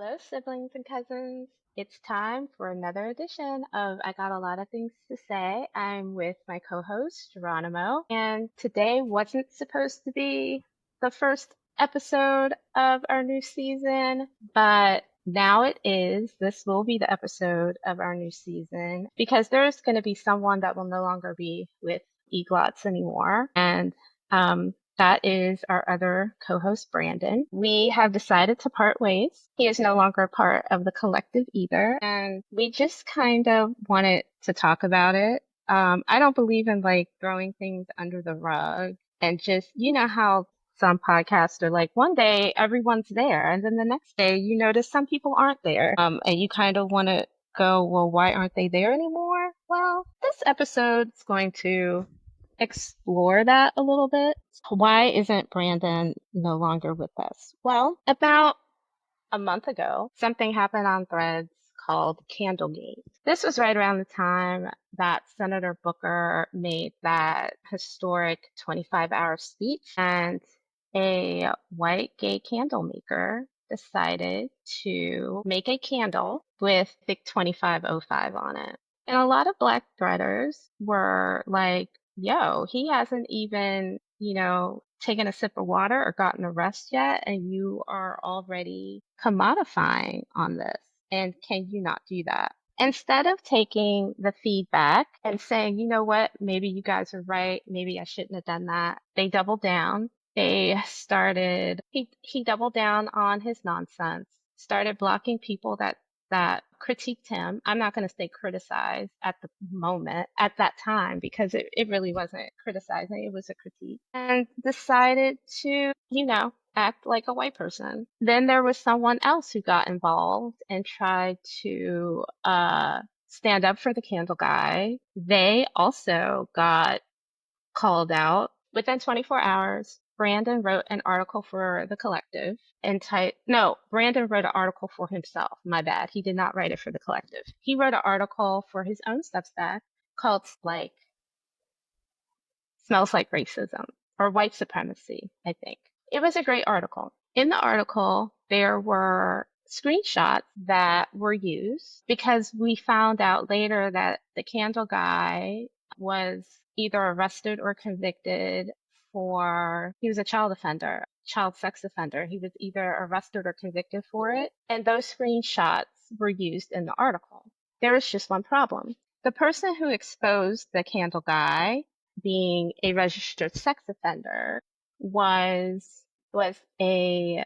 Hello, siblings and cousins. It's time for another edition of I Got a Lot of Things to Say. I'm with my co host, Geronimo, and today wasn't supposed to be the first episode of our new season, but now it is. This will be the episode of our new season because there's going to be someone that will no longer be with IGLOTTS anymore. And that is our other co-host, Brandon. We have decided to part ways. He is no longer part of the collective either, and we just kind of wanted to talk about it. I don't believe in like throwing things under the rug and just, you know how some podcasts are like, one day everyone's there, and then the next day you notice some people aren't there. And you kind of want to go, well, why aren't they there anymore? Well, this episode is going to explore that a little bit. Why isn't Brandon no longer with us? Well, about a month ago, something happened on Threads called Candlegate. This was right around the time that Senator Booker made that historic 25-hour speech, and a white gay candle maker decided to make a candle with Thick 2505 on it. And a lot of Black threaders were like, yo, he hasn't even, taken a sip of water or gotten a rest yet, and you are already commodifying on this. And can you not do that? Instead of taking the feedback and saying, you know what, maybe you guys are right, maybe I shouldn't have done that, they doubled down. He doubled down on his nonsense, started blocking people that critiqued him. I'm not going to say criticize at the moment, at that time, because it really wasn't criticizing, it was a critique. And decided to, act like a white person. Then there was someone else who got involved and tried to stand up for the candle guy. They also got called out. Within 24 hours, Brandon wrote an article for the collective no, Brandon wrote an article for himself. My bad. He did not write it for the collective. He wrote an article for his own Substack called like Smells Like Racism or White Supremacy, I think. It was a great article. In the article, there were screenshots that were used because we found out later that the candle guy was either arrested or convicted he was a child offender, child sex offender. He was either arrested or convicted for it. And those screenshots were used in the article. There was just one problem. The person who exposed the candle guy being a registered sex offender was a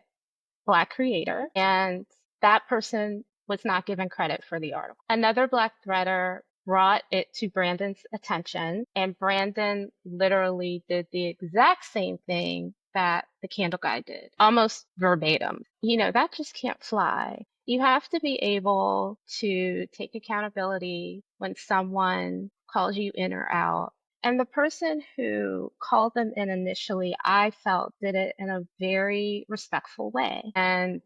Black creator, and that person was not given credit for the article. Another Black threader brought it to Brandon's attention, and Brandon literally did the exact same thing that the candle guy did, almost verbatim. That just can't fly. You have to be able to take accountability when someone calls you in or out. And the person who called them in initially, I felt did it in a very respectful way. And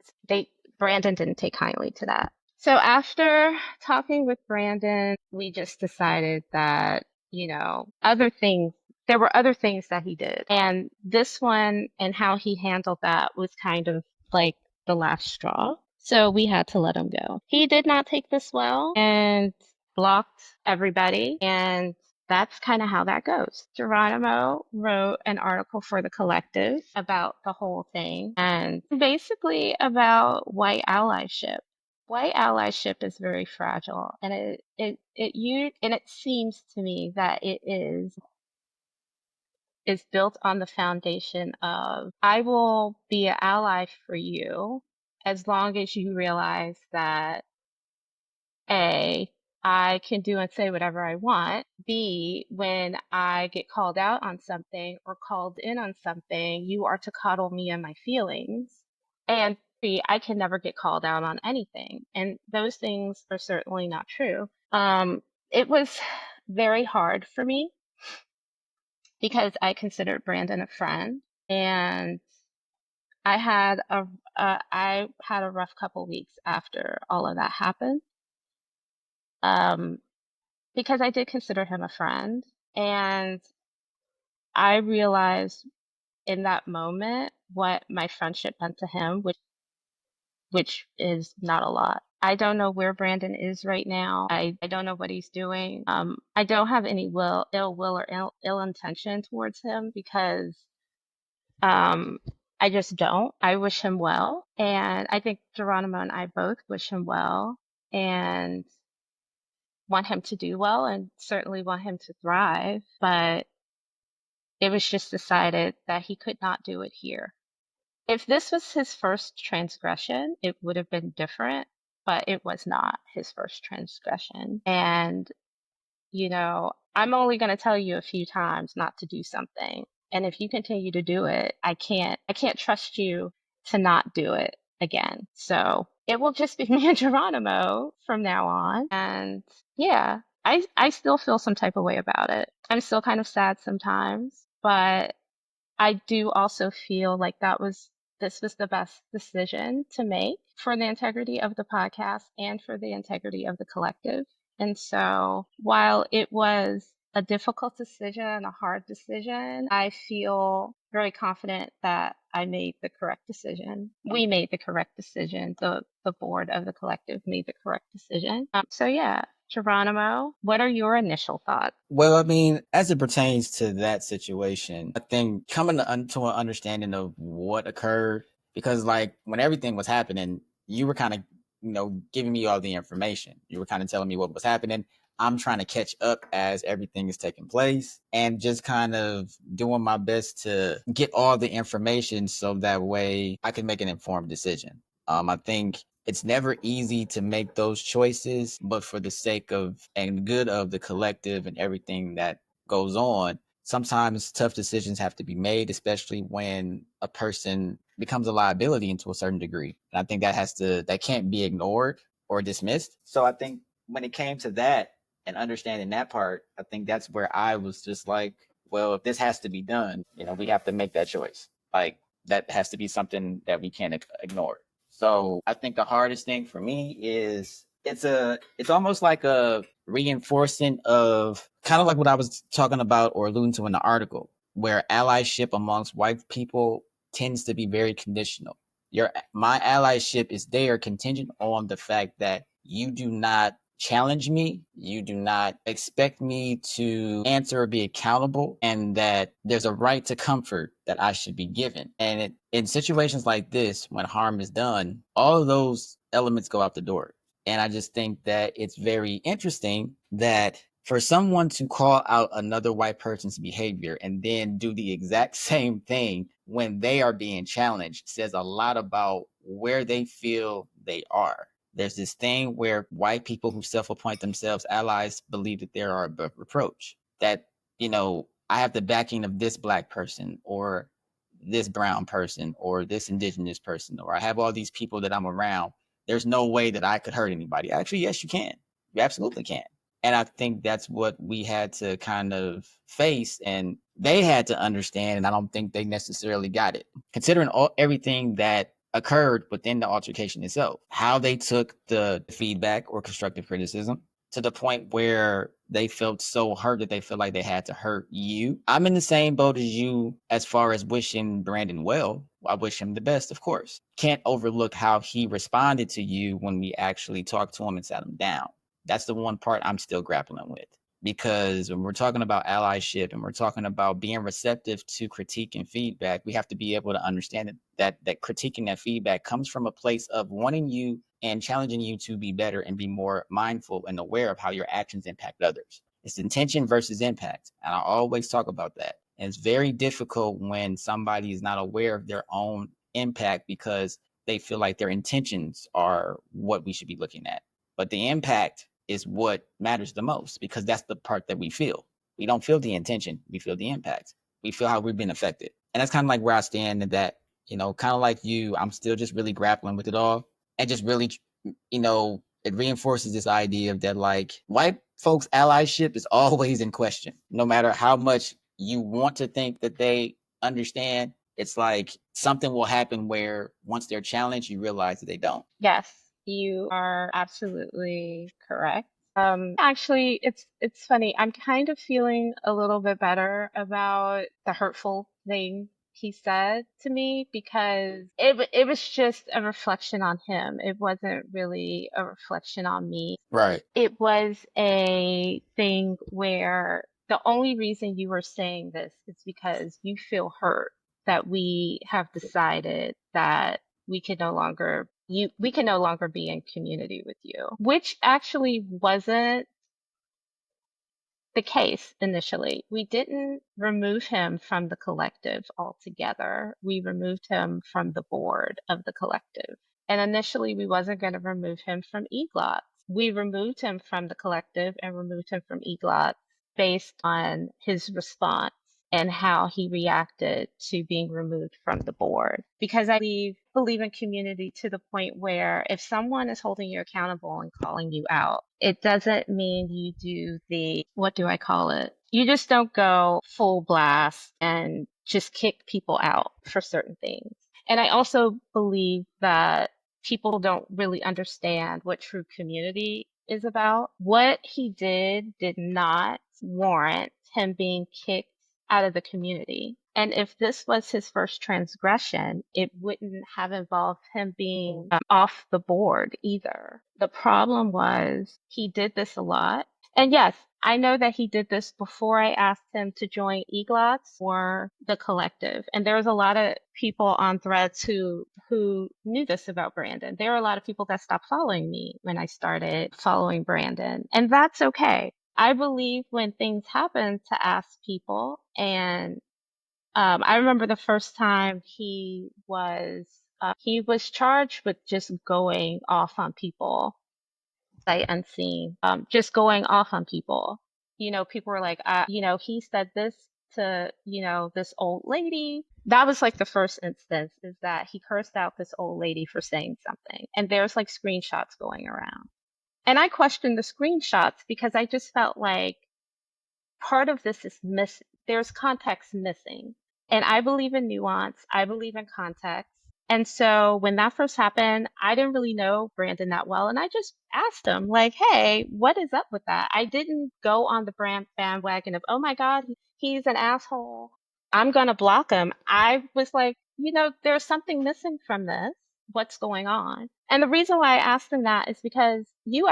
Brandon didn't take kindly to that. So after talking with Brandon, we just decided that, there were other things that he did. And this one and how he handled that was kind of like the last straw. So we had to let him go. He did not take this well and blocked everybody. And that's kind of how that goes. Geronimo wrote an article for the collective about the whole thing and basically about white allyship. White allyship is very fragile, and it seems to me that it is built on the foundation of I will be an ally for you as long as you realize that A, I can do and say whatever I want. B, when I get called out on something or called in on something, you are to coddle me and my feelings. And C, I can never get called out on anything. And those things are certainly not true. It was very hard for me because I considered Brandon a friend, and I had a rough couple weeks after all of that happened. Because I did consider him a friend, and I realized in that moment what my friendship meant to him, which which is not a lot. I don't know where Brandon is right now. I don't know what he's doing. I don't have any ill will or ill intention towards him because um, I just don't. I wish him well. And I think Geronimo and I both wish him well and want him to do well and certainly want him to thrive. But it was just decided that he could not do it here. If this was his first transgression, it would have been different, but it was not his first transgression. And, I'm only going to tell you a few times not to do something. And if you continue to do it, I can't trust you to not do it again. So it will just be me and Geronimo from now on. And yeah, I still feel some type of way about it. I'm still kind of sad sometimes, but I do also feel like this was the best decision to make for the integrity of the podcast and for the integrity of the collective. And so while it was a difficult decision, a hard decision, I feel very confident that I made the correct decision. We made the correct decision. The board of the collective made the correct decision. So yeah, Geronimo, what are your initial thoughts? Well, I mean, as it pertains to that situation, I think coming to an understanding of what occurred, because like when everything was happening, you were kind of, giving me all the information. You were kind of telling me what was happening. I'm trying to catch up as everything is taking place and just kind of doing my best to get all the information so that way I can make an informed decision. I think it's never easy to make those choices, but for the sake of and good of the collective and everything that goes on, sometimes tough decisions have to be made, especially when a person becomes a liability into a certain degree. And I think that can't be ignored or dismissed. So I think when it came to that and understanding that part, I think that's where I was just like, well, if this has to be done, we have to make that choice. Like that has to be something that we can't ignore. So I think the hardest thing for me is it's almost like a reinforcing of kind of like what I was talking about or alluding to in the article, where allyship amongst white people tends to be very conditional. My allyship is there contingent on the fact that you do not challenge me, you do not expect me to answer or be accountable, and that there's a right to comfort that I should be given. And in situations like this, when harm is done, all of those elements go out the door. And I just think that it's very interesting that for someone to call out another white person's behavior and then do the exact same thing when they are being challenged says a lot about where they feel they are. There's this thing where white people who self-appoint themselves allies believe that they are above reproach. That, I have the backing of this black person or this brown person or this indigenous person, or I have all these people that I'm around. There's no way that I could hurt anybody. Actually, yes, you can. You absolutely can. And I think that's what we had to kind of face and they had to understand. And I don't think they necessarily got it. Considering everything that occurred within the altercation itself, how they took the feedback or constructive criticism to the point where they felt so hurt that they feel like they had to hurt you. I'm in the same boat as you as far as wishing Brandon well. I wish him the best, of course. Can't overlook how he responded to you when we actually talked to him and sat him down. That's the one part I'm still grappling with. Because when we're talking about allyship and we're talking about being receptive to critique and feedback, we have to be able to understand that critiquing that feedback comes from a place of wanting you and challenging you to be better and be more mindful and aware of how your actions impact others. It's intention versus impact. And I always talk about that. And it's very difficult when somebody is not aware of their own impact because they feel like their intentions are what we should be looking at. But the impact is what matters the most because that's the part that we feel. We don't feel the intention, we feel the impact. We feel how we've been affected. And that's kind of like where I stand in that, kind of like you, I'm still just really grappling with it all and just really, it reinforces this idea of that like white folks' allyship is always in question. No matter how much you want to think that they understand, it's like something will happen where once they're challenged, you realize that they don't. Yes, you are absolutely correct. Actually, it's funny. I'm kind of feeling a little bit better about the hurtful thing he said to me because it was just a reflection on him. It wasn't really a reflection on me. Right. It was a thing where the only reason you are saying this is because you feel hurt that we have decided that we can no longer be in community with you, which actually wasn't the case initially. We didn't remove him from the collective altogether. We removed him from the board of the collective. And initially, we wasn't going to remove him from EGLOTS. We removed him from the collective and removed him from EGLOTS based on his response and how he reacted to being removed from the board. Because I believe in community to the point where if someone is holding you accountable and calling you out, it doesn't mean you do what do I call it? You just don't go full blast and just kick people out for certain things. And I also believe that people don't really understand what true community is about. What he did not warrant him being kicked out of the community. And if this was his first transgression, it wouldn't have involved him being off the board either. The problem was he did this a lot. And yes, I know that he did this before I asked him to join EGLOTS or the collective. And there was a lot of people on threads who knew this about Brandon. There were a lot of people that stopped following me when I started following Brandon. And that's okay. I believe when things happen to ask people, and I remember the first time he was charged with just going off on people, sight unseen, just going off on people. People were like, he said this to, this old lady. That was like the first instance is that he cursed out this old lady for saying something, and there's like screenshots going around. And I questioned the screenshots because I just felt like part of this is missing. There's context missing. And I believe in nuance. I believe in context. And so when that first happened, I didn't really know Brandon that well. And I just asked him, like, hey, what is up with that? I didn't go on the brand bandwagon of, oh my God, he's an asshole. I'm going to block him. I was like, there's something missing from this. What's going on? And the reason why I asked him that is because you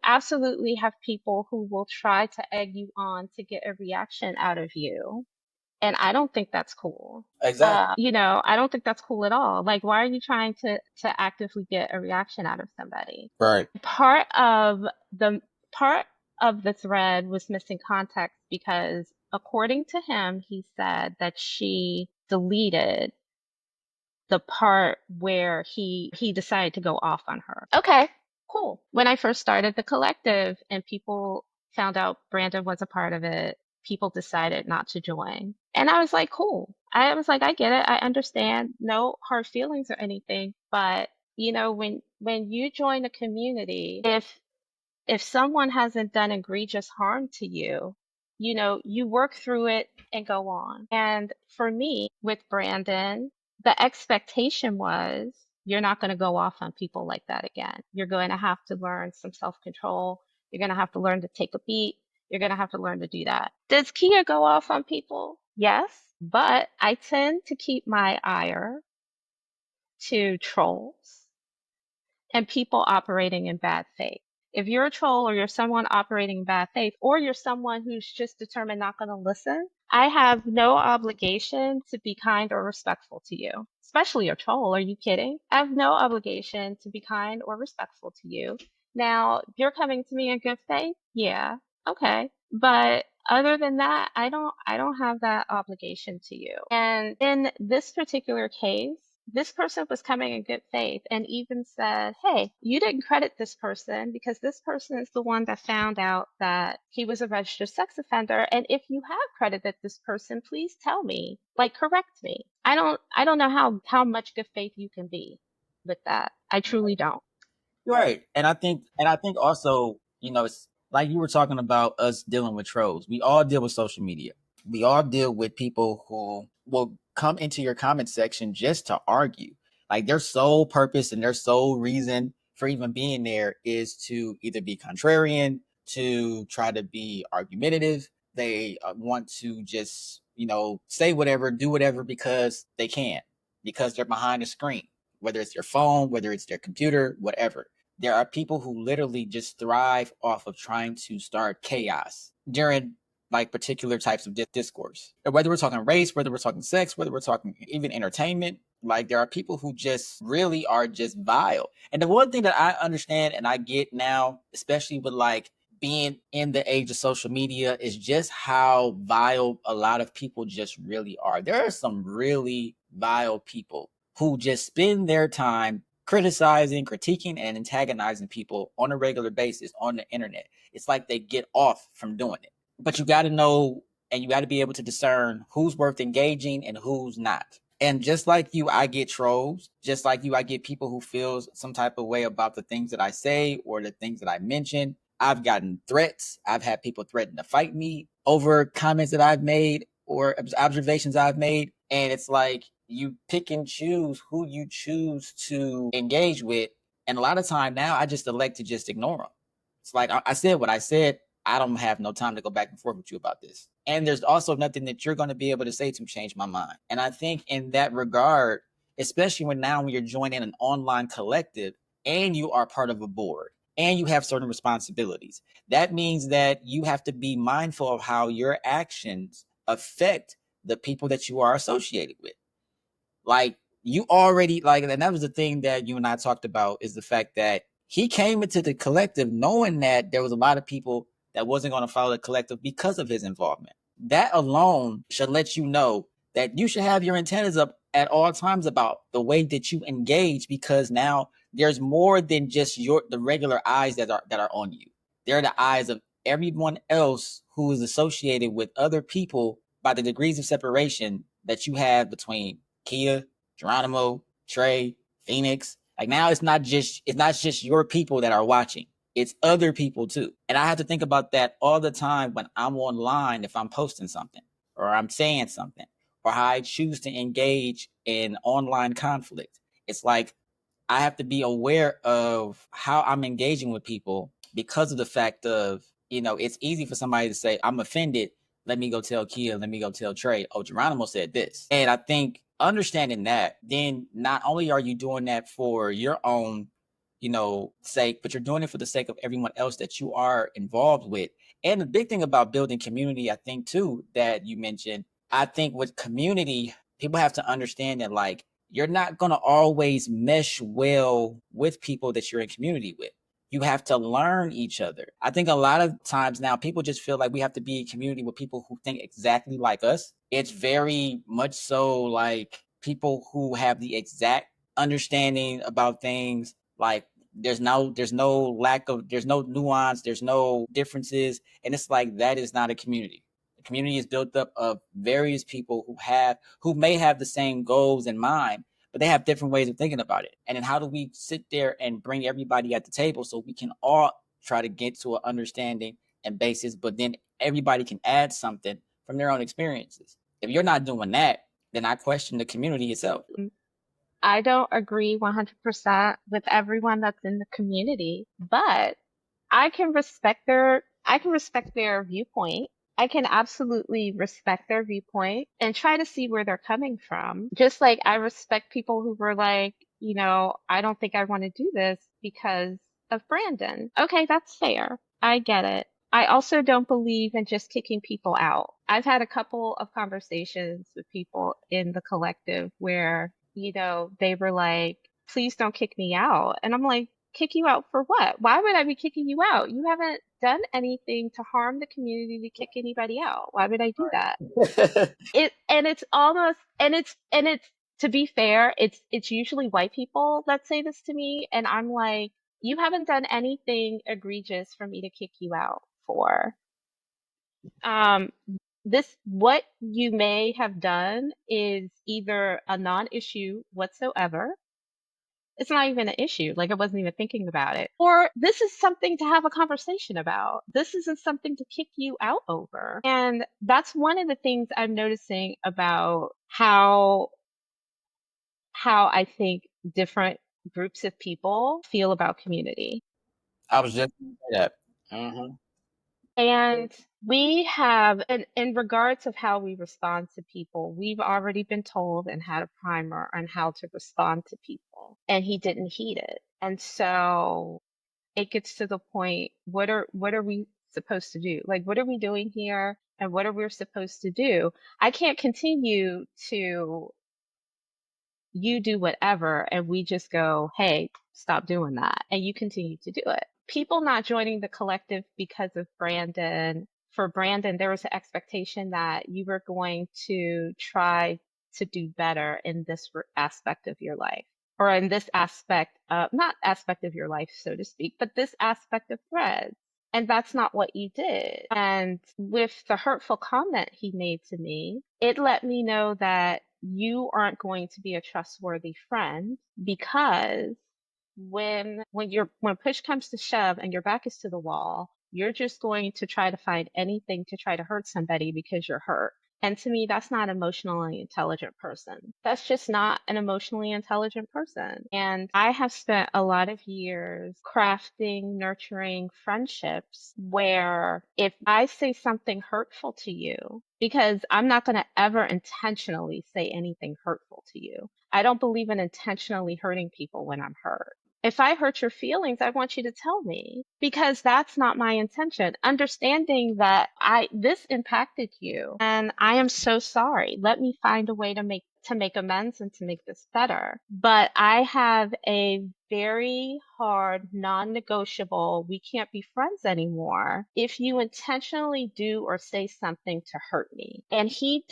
absolutely have people who will try to egg you on to get a reaction out of you. And I don't think that's cool. Exactly. I don't think that's cool at all. Like, why are you trying to actively get a reaction out of somebody? Right. The part of the thread was missing context because according to him, he said that she deleted the part where he decided to go off on her. Okay, cool. When I first started the collective and people found out Brandon was a part of it, people decided not to join. And I was like, cool. I was like, I get it. I understand. No hard feelings or anything. But when you join a community, if someone hasn't done egregious harm to you, you work through it and go on. And for me, with Brandon, the expectation was you're not going to go off on people like that again. You're going to have to learn some self control. You're going to have to learn to take a beat. You're going to have to learn to do that. Does Kea go off on people? Yes, but I tend to keep my ire to trolls and people operating in bad faith. If you're a troll or you're someone operating in bad faith, or you're someone who's just determined not going to listen, I have no obligation to be kind or respectful to you, especially a troll. Are you kidding? I have no obligation to be kind or respectful to you. Now, you're coming to me in good faith? Yeah. Okay. But other than that, I don't have that obligation to you. And in this particular case, this person was coming in good faith and even said, hey, you didn't credit this person because this person is the one that found out that he was a registered sex offender. And if you have credited this person, please tell me, like, correct me. I don't know how much good faith you can be with that. I truly don't. Right. And I think also, it's like you were talking about us dealing with trolls. We all deal with social media. We all deal with people who will come into your comment section just to argue. Like their sole purpose and their sole reason for even being there is to either be contrarian, to try to be argumentative. They want to just say whatever, do whatever because they can, because they're behind a screen, whether it's their phone, whether it's their computer, whatever. There are people who literally just thrive off of trying to start chaos during like particular types of discourse. Whether we're talking race, whether we're talking sex, whether we're talking even entertainment, like there are people who just really are just vile. And the one thing that I understand and I get now, especially with like being in the age of social media, is just how vile a lot of people just really are. There are some really vile people who just spend their time criticizing, critiquing, and antagonizing people on a regular basis on the internet. It's like they get off from doing it. But you got to know and you got to be able to discern who's worth engaging and who's not. And just like you, I get trolls. Just like you, I get people who feel some type of way about the things that I say or the things that I mention. I've gotten threats. I've had people threaten to fight me over comments that I've made or observations I've made. And it's like you pick and choose who you choose to engage with. And a lot of time now, I just elect to just ignore them. It's like I said what I said. I don't have no time to go back and forth with you about this. And there's also nothing that you're going to be able to say to change my mind. And I think in that regard, especially when you're joining an online collective and you are part of a board and you have certain responsibilities, that means that you have to be mindful of how your actions affect the people that you are associated with. Like you already like, and that was the thing that you and I talked about, is the fact that he came into the collective knowing that there was a lot of people that wasn't going to follow the collective because of his involvement. That alone should let you know that you should have your antennas up at all times about the way that you engage, because now there's more than just the regular eyes that are on you. They're the eyes of everyone else who is associated with other people by the degrees of separation that you have between Kea, Geronimo, Trey, Phoenix. Like now it's not just your people that are watching. It's other people too. And I have to think about that all the time when I'm online, if I'm posting something or I'm saying something or how I choose to engage in online conflict. It's like I have to be aware of how I'm engaging with people because of the fact of, it's easy for somebody to say, I'm offended. Let me go tell Kea, let me go tell Trey, oh, Geronimo said this. And I think understanding that, then not only are you doing that for your own, sake, but you're doing it for the sake of everyone else that you are involved with. And the big thing about building community, I think too, that you mentioned, I think with community, people have to understand that like you're not going to always mesh well with people that you're in community with. You have to learn each other. I think a lot of times now people just feel like we have to be in community with people who think exactly like us. It's very much so like people who have the exact understanding about things. Like there's no nuance, there's no differences. And it's like, that is not a community. The community is built up of various people who may have the same goals in mind, but they have different ways of thinking about it. And then how do we sit there and bring everybody at the table so we can all try to get to an understanding and basis, but then everybody can add something from their own experiences. If you're not doing that, then I question the community itself. I don't agree 100% with everyone that's in the community, but I can respect their viewpoint. I can absolutely respect their viewpoint and try to see where they're coming from. Just like I respect people who were like, I don't think I want to do this because of Brandon. Okay, that's fair. I get it. I also don't believe in just kicking people out. I've had a couple of conversations with people in the collective where, they were like, please don't kick me out. And I'm like, kick you out for what? Why would I be kicking you out? You haven't done anything to harm the community to kick anybody out. Why would I do that? It and it's almost and it's to be fair, it's usually white people that say this to me, and I'm like, you haven't done anything egregious for me to kick you out for. Um, this what you may have done is either a non-issue whatsoever. It's not even an issue. Like I wasn't even thinking about it. Or this is something to have a conversation about. This isn't something to kick you out over. And that's one of the things I'm noticing about how I think different groups of people feel about community. I was just gonna say that. Mm-hmm. And We have, in regards of how we respond to people, we've already been told and had a primer on how to respond to people, and he didn't heed it. And so it gets to the point, what are we supposed to do? Like, what are we doing here? And what are we supposed to do? I can't continue to you do whatever and we just go, hey, stop doing that. And you continue to do it. People not joining the collective because of Brandon. For Brandon, there was an expectation that you were going to try to do better in this aspect of your life, or in this aspect of, not aspect of your life, so to speak, but this aspect of Threads. And that's not what you did. And with the hurtful comment he made to me, it let me know that you aren't going to be a trustworthy friend, because when push comes to shove and your back is to the wall, you're just going to try to find anything to try to hurt somebody because you're hurt. And to me, that's not an emotionally intelligent person. That's just not an emotionally intelligent person. And I have spent a lot of years crafting, nurturing friendships where if I say something hurtful to you, because I'm not going to ever intentionally say anything hurtful to you. I don't believe in intentionally hurting people when I'm hurt. If I hurt your feelings, I want you to tell me, because that's not my intention. Understanding that this impacted you and I am so sorry. Let me find a way to make amends and to make this better. But I have a very hard non-negotiable, we can't be friends anymore if you intentionally do or say something to hurt me. And he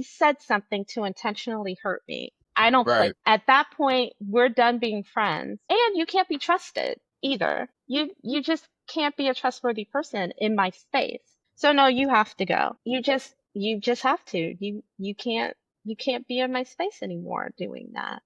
said something to intentionally hurt me. I don't play. Right. At that point, we're done being friends. And you can't be trusted either. You just can't be a trustworthy person in my space. So no, you have to go. You just have to. You can't be in my space anymore doing that.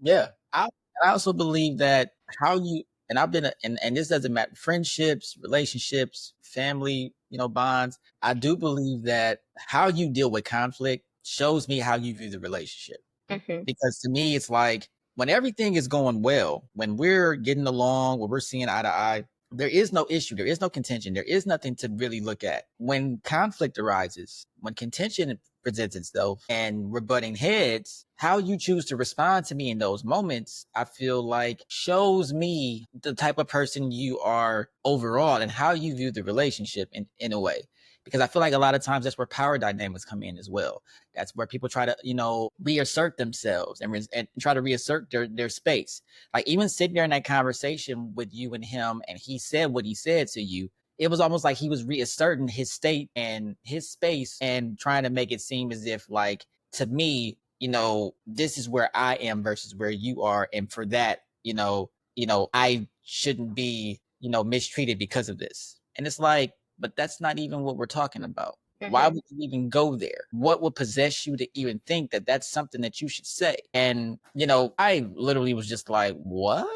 Yeah. I also believe that how you, and I've been, and this doesn't matter, friendships, relationships, family, bonds. I do believe that how you deal with conflict shows me how you view the relationship. Hmm. Because to me, it's like when everything is going well, when we're getting along, when we're seeing eye to eye, there is no issue, there is no contention, there is nothing to really look at. When conflict arises, when contention presents itself and we're butting heads, how you choose to respond to me in those moments, I feel like shows me the type of person you are overall and how you view the relationship in a way. Because I feel like a lot of times that's where power dynamics come in as well. That's where people try to, reassert themselves and try to reassert their space. Like even sitting there in that conversation with you and him, and he said what he said to you, it was almost like he was reasserting his state and his space and trying to make it seem as if, like, to me, this is where I am versus where you are. And for that, I shouldn't be, mistreated because of this. And it's like, but that's not even what we're talking about. Why Hmm. would you even go there? What would possess you to even think that that's something that you should say? And, I literally was just like, what?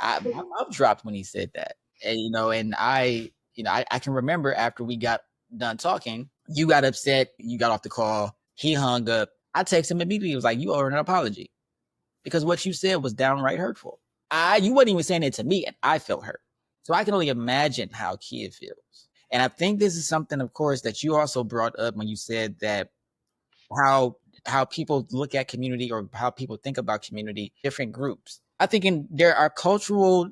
My mouth dropped when he said that. And, I can remember after we got done talking, you got upset, you got off the call, he hung up. I texted him immediately. He was like, you owe her an apology because what you said was downright hurtful. You wasn't even saying it to me, and I felt hurt. So I can only imagine how Kea feels. And I think this is something, of course, that you also brought up when you said that how how people look at community or how people think about community, different groups. I think there are cultural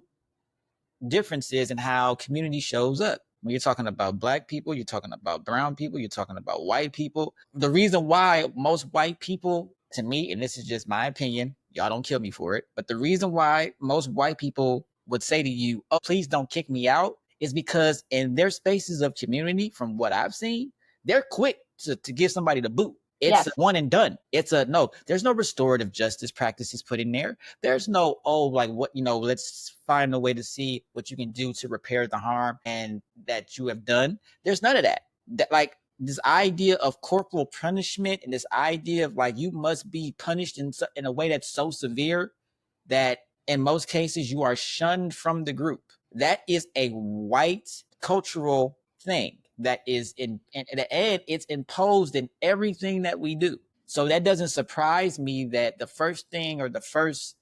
differences in how community shows up. When you're talking about black people, you're talking about brown people, you're talking about white people. The reason why most white people, to me, and this is just my opinion, y'all don't kill me for it, but the reason why most white people would say to you, oh, please don't kick me out, is because in their spaces of community, from what I've seen, they're quick to give somebody the boot. It's a Yes. one and done. It's a no, there's no restorative justice practices put in there. There's no, oh, like what, let's find a way to see what you can do to repair the harm and that you have done. There's none of that. That, like, this idea of corporal punishment and this idea of like you must be punished in a way that's so severe that in most cases you are shunned from the group. That is a white cultural thing that is and it's imposed in everything that we do. So that doesn't surprise me that the first thing or the first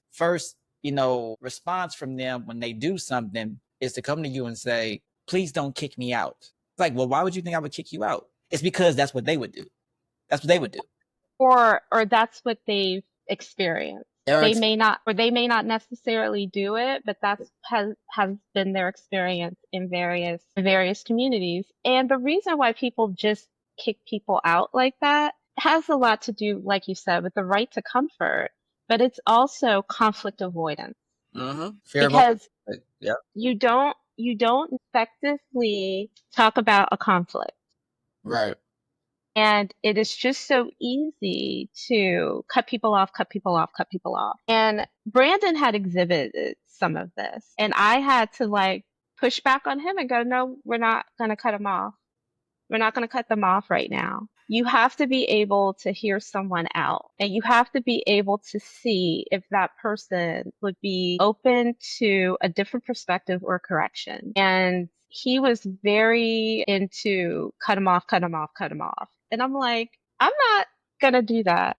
response from them when they do something is to come to you and say, please don't kick me out. It's like, well, why would you think I would kick you out? It's because that's what they would do. That's what they would do. Or that's what they've experienced. They're They may not necessarily do it, but that's has been their experience in various communities. And the reason why people just kick people out like that has a lot to do, like you said, with the right to comfort, but it's also conflict avoidance fear of because yeah, you don't effectively talk about a conflict. right, And it is just so easy to cut people off, cut people off, cut people off. And Brandon had exhibited some of this. And I had to like push back on him and go, no, we're not going to cut him off. We're not going to cut them off right now. You have to be able to hear someone out, and you have to be able to see if that person would be open to a different perspective or correction. And he was very into cut him off, cut him off, cut him off. And I'm like, I'm not going to do that.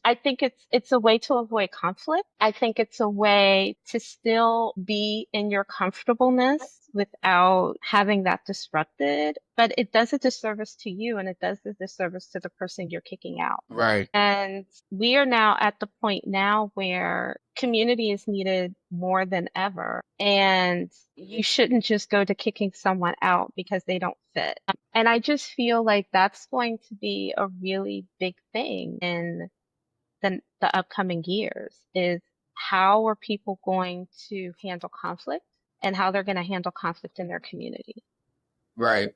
I think it's a way to avoid conflict. I think it's a way to still be in your comfortableness without having that disrupted, but it does a disservice to you and it does a disservice to the person you're kicking out. right, And we are now at the point now where community is needed more than ever. And you shouldn't just go to kicking someone out because they don't fit. And I just feel like that's going to be a really big thing in the upcoming years is how are people going to handle conflict and how they're going to handle conflict in their community. right,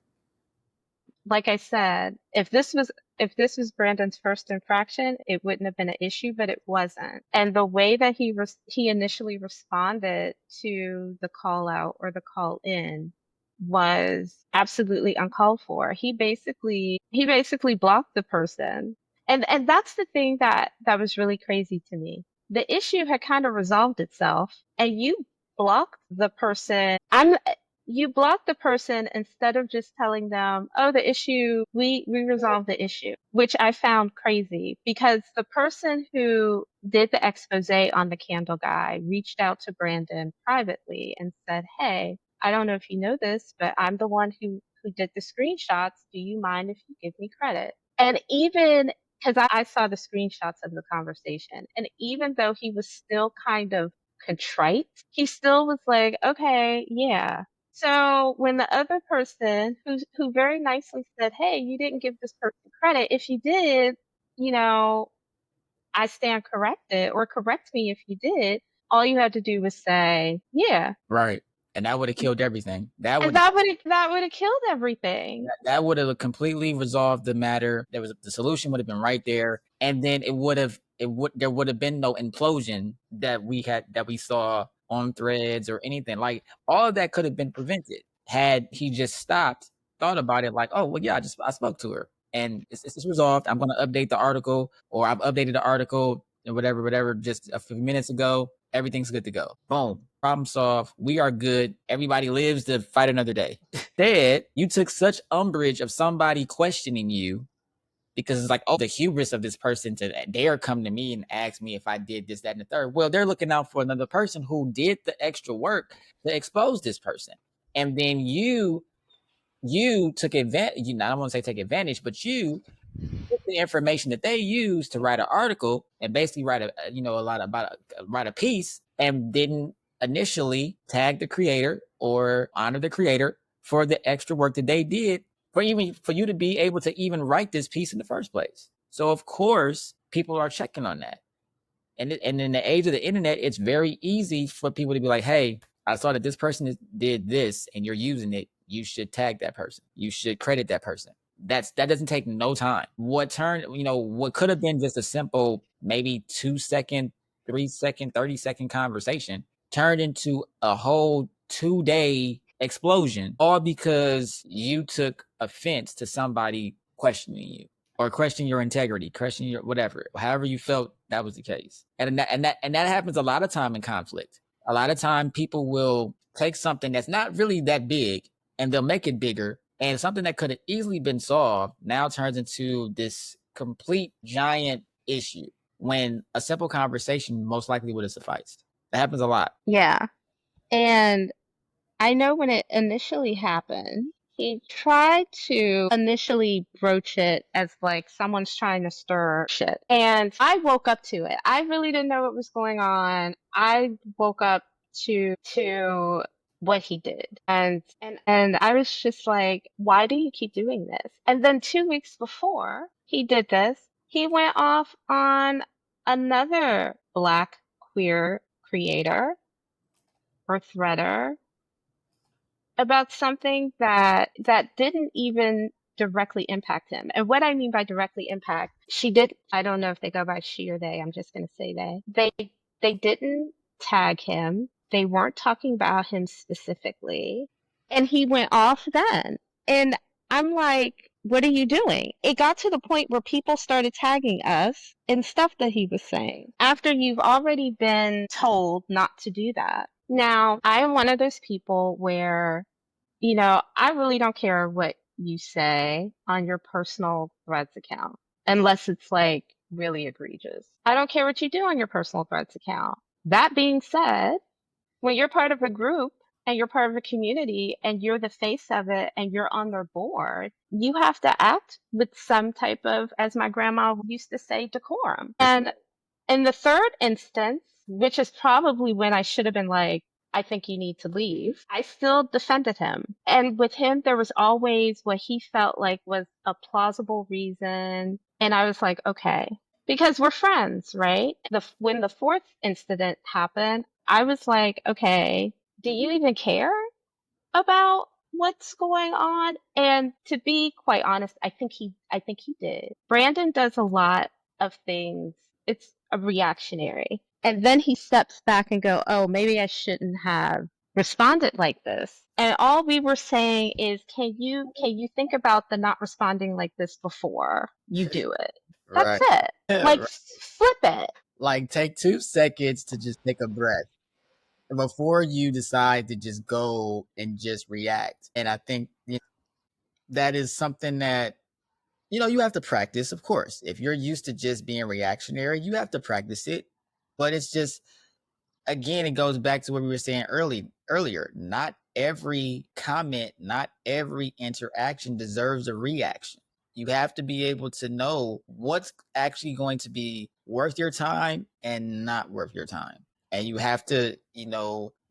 Like I said, if this was Brandon's first infraction, it wouldn't have been an issue, but it wasn't. And the way that he initially responded to the call out or the call in was absolutely uncalled for. He basically blocked the person. And that's the thing that was really crazy to me. The issue had kind of resolved itself and blocked the person. You block the person instead of just telling them, oh, the issue, we resolved the issue, which I found crazy because the person who did the expose on the candle guy reached out to Brandon privately and said, hey, I don't know if you know this, but I'm the one who did the screenshots. Do you mind if you give me credit? And even because I saw the screenshots of the conversation, and even though he was still kind of contrite, he still was like, okay, yeah. So when the other person who very nicely said, "Hey, you didn't give this person credit. If you did, you know, I stand corrected or correct me if you did." All you had to do was say, "Yeah." right. And that would have killed everything. And that would have killed everything. That would have completely resolved the matter. The solution would have been right there, and then there would have been no implosion that we saw on threads or anything. Like all of that could have been prevented had he just stopped, thought about it, like, oh well, yeah, I spoke to her, and it's resolved. I'm going to update the article, or I've updated the article, and whatever, just a few minutes ago. Everything's good to go. Boom. Problem solved. We are good. Everybody lives to fight another day. Instead, you took such umbrage of somebody questioning you because it's like, oh, the hubris of this person to dare come to me and ask me if I did this, that, and the third. Well, they're looking out for another person who did the extra work to expose this person. And then you took advantage, I don't want to say take advantage, but you the information that they use to write an article and basically write write a piece and didn't initially tag the creator or honor the creator for the extra work that they did for you to be able to even write this piece in the first place. So of course people are checking on that. And in the age of the internet, it's very easy for people to be like, hey, I saw that this person did this and you're using it. You should tag that person. You should credit that person. That doesn't take no time. What could have been just a simple, maybe 2 second, 3 second, 30-second conversation turned into a whole 2 day explosion, all because you took offense to somebody questioning you or question your integrity, question your whatever, however you felt that was the case. And that happens a lot of time in conflict. A lot of time people will take something that's not really that big and they'll make it bigger, and something that could have easily been solved now turns into this complete giant issue when a simple conversation most likely would have sufficed. That happens a lot. Yeah. And I know when it initially happened, He tried to initially broach it as like someone's trying to stir shit. And I woke up to it. I really didn't know what was going on. I woke up to what he did. And I was just like, why do you keep doing this? And then 2 weeks before he did this, he went off on another black queer creator or threader about something that didn't even directly impact him. And what I mean by directly impact, she did, I don't know if they go by she or they, I'm just going to say they. They didn't tag him. They weren't talking about him specifically. And he went off then. And I'm like, what are you doing? It got to the point where people started tagging us in stuff that he was saying after you've already been told not to do that. Now, I am one of those people where, I really don't care what you say on your personal Threads account, unless it's like really egregious. I don't care what you do on your personal Threads account. That being said, when you're part of a group and you're part of a community and you're the face of it and you're on their board, you have to act with some type of, as my grandma used to say, decorum. And in the third instance, which is probably when I should have been like, I think you need to leave, I still defended him. And with him, there was always what he felt like was a plausible reason. And I was like, okay, because we're friends, right? When the fourth incident happened, I was like, okay, do you even care about what's going on? And to be quite honest, I think he did. Brandon does a lot of things. It's a reactionary. And then he steps back and go, "Oh, maybe I shouldn't have responded like this." And all we were saying is, can you think about the not responding like this before you do it? That's Right. it. Like Right. flip it. Like take 2 seconds to just take a breath before you decide to just go and just react. And I think that is something that you have to practice, of course. If you're used to just being reactionary, you have to practice it. But it's just, again, it goes back to what we were saying earlier. Not every comment, not every interaction deserves a reaction. You have to be able to know what's actually going to be worth your time and not worth your time. And you have to,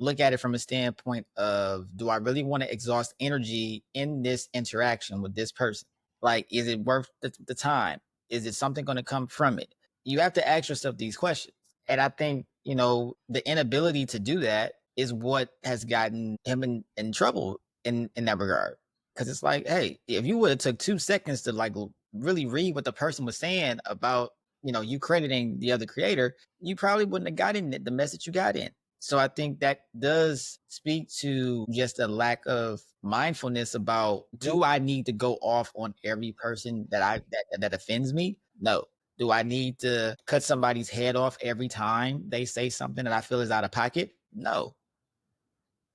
look at it from a standpoint of, do I really want to exhaust energy in this interaction with this person? Like, is it worth the time? Is it something going to come from it? You have to ask yourself these questions. And I think, the inability to do that is what has gotten him in trouble in that regard. Because it's like, hey, if you would have took 2 seconds to like really read what the person was saying about, you crediting the other creator, you probably wouldn't have gotten the message you got in. So I think that does speak to just a lack of mindfulness about, do I need to go off on every person that offends me? No. Do I need to cut somebody's head off every time they say something that I feel is out of pocket? No.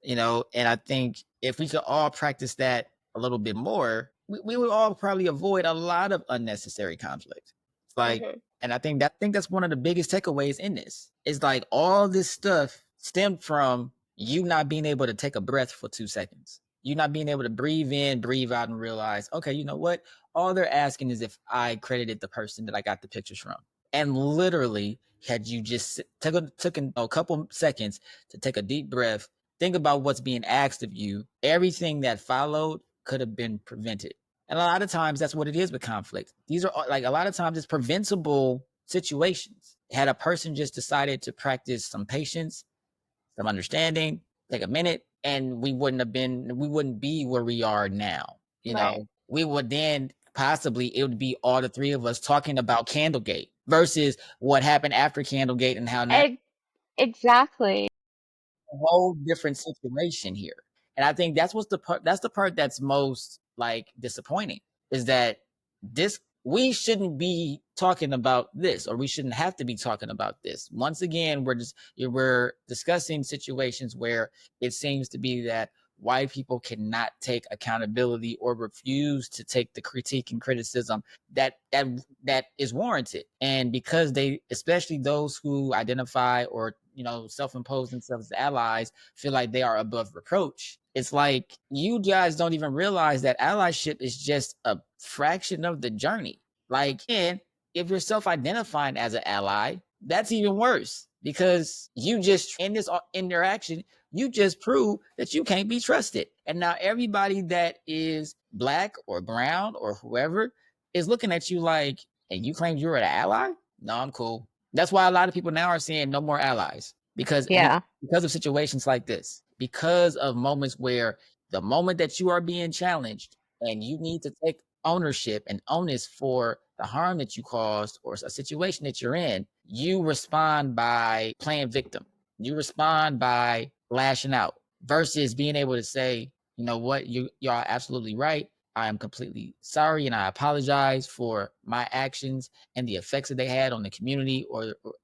And I think if we could all practice that a little bit more, we would all probably avoid a lot of unnecessary conflict. It's like, and I think that's one of the biggest takeaways in this. Is like all this stuff stemmed from you not being able to take a breath for 2 seconds. You not being able to breathe in, breathe out, and realize, okay, you know what? All they're asking is if I credited the person that I got the pictures from. And literally, had you just took a couple seconds to take a deep breath, think about what's being asked of you, everything that followed could have been prevented. And a lot of times that's what it is with conflict. These are like, a lot of times it's preventable situations. Had a person just decided to practice some patience, some understanding, take a minute, and we wouldn't be where we are now. Right. We would then possibly, it would be all the three of us talking about Candlegate versus what happened after Candlegate and how now Exactly. a whole different situation here. And I think that's the part that's most like disappointing, is that this we shouldn't be talking about this, or we shouldn't have to be talking about this. Once again, we're discussing situations where it seems to be that white people cannot take accountability or refuse to take the critique and criticism that is warranted. And because they, especially those who identify or self-impose themselves as allies, feel like they are above reproach, It's like you guys don't even realize that allyship is just a fraction of the journey. Like, and if you're self-identifying as an ally, that's even worse because you just in this interaction, you just prove that you can't be trusted. And now everybody that is black or brown or whoever is looking at you like, and you claim you're an ally? No, I'm cool. That's why a lot of people now are saying no more allies Yeah. because of situations like this, because of moments where the moment that you are being challenged and you need to take ownership and onus for the harm that you caused or a situation that you're in, you respond by playing victim. You respond by lashing out versus being able to say, you know what, you are absolutely right. I am completely sorry and I apologize for my actions and the effects that they had on the community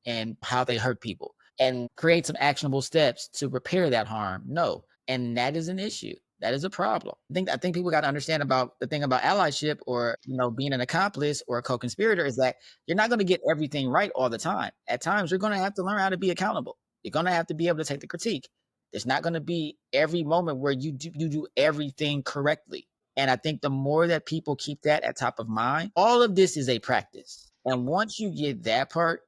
and how they hurt people and create some actionable steps to repair that harm. No. And that is an issue. That is a problem. I think people got to understand about the thing about allyship or being an accomplice or a co-conspirator is that you're not going to get everything right all the time. At times you're going to have to learn how to be accountable. You're going to have to be able to take the critique. There's not going to be every moment where you do everything correctly. And I think the more that people keep that at top of mind, all of this is a practice. And once you get that part,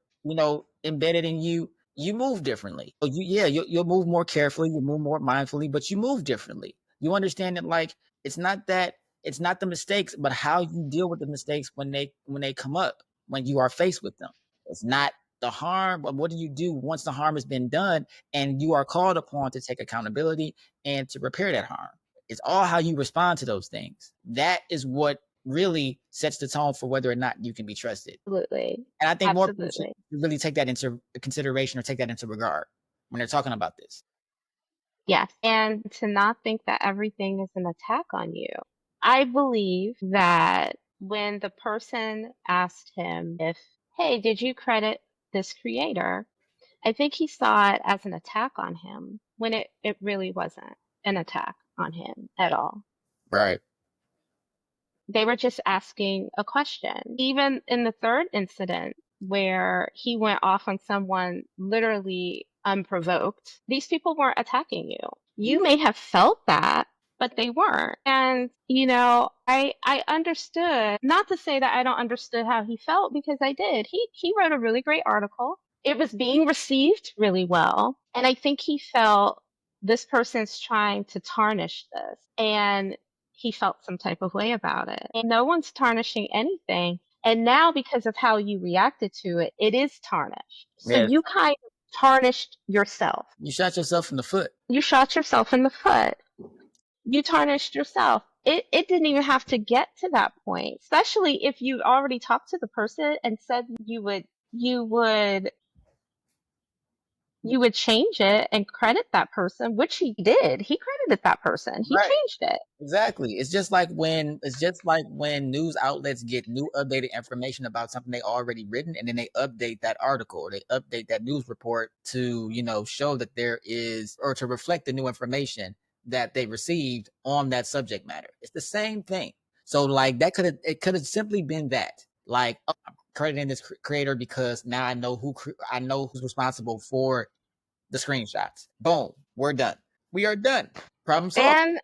embedded in you, you move differently. So you'll move more carefully, you move more mindfully, but you move differently. You understand that like it's not the mistakes, but how you deal with the mistakes when they come up, when you are faced with them. It's not the harm, but what do you do once the harm has been done and you are called upon to take accountability and to repair that harm? It's all how you respond to those things. That is what really sets the tone for whether or not you can be trusted. Absolutely. And I think more people should Absolutely. really take that into consideration or take that into regard when they're talking about this. Yes. And to not think that everything is an attack on you. I believe that when the person asked him if, hey, did you credit this creator? I think he saw it as an attack on him when it really wasn't an attack on him at all. Right. They were just asking a question. Even in the third incident where he went off on someone literally unprovoked, these people weren't attacking you. You may have felt that, but they weren't. And, I understood, not to say that I don't understood how he felt because I did. He wrote a really great article. It was being received really well. And I think he felt this person's trying to tarnish this. And he felt some type of way about it. And no one's tarnishing anything. And now, because of how you reacted to it, it is tarnished. So Yes. you kind of tarnished yourself. You shot yourself in the foot. You shot yourself in the foot. You tarnished yourself. It didn't even have to get to that point, especially if you already talked to the person and said you would you would change it and credit that person, which he did. He credited that person. He Right. changed it. Exactly. It's just like when news outlets get new updated information about something they already written and then they update that article or they update that news report to, show that there is or to reflect the new information that they received on that subject matter. It's the same thing. So like it could have simply been that. Like, oh, I'm crediting this creator because now I know who's responsible for the screenshots. Boom, we're done. We are done. Problem solved. And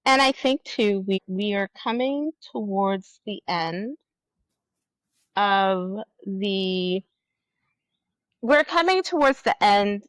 And I think too, we are coming towards the end of the, we're coming towards the end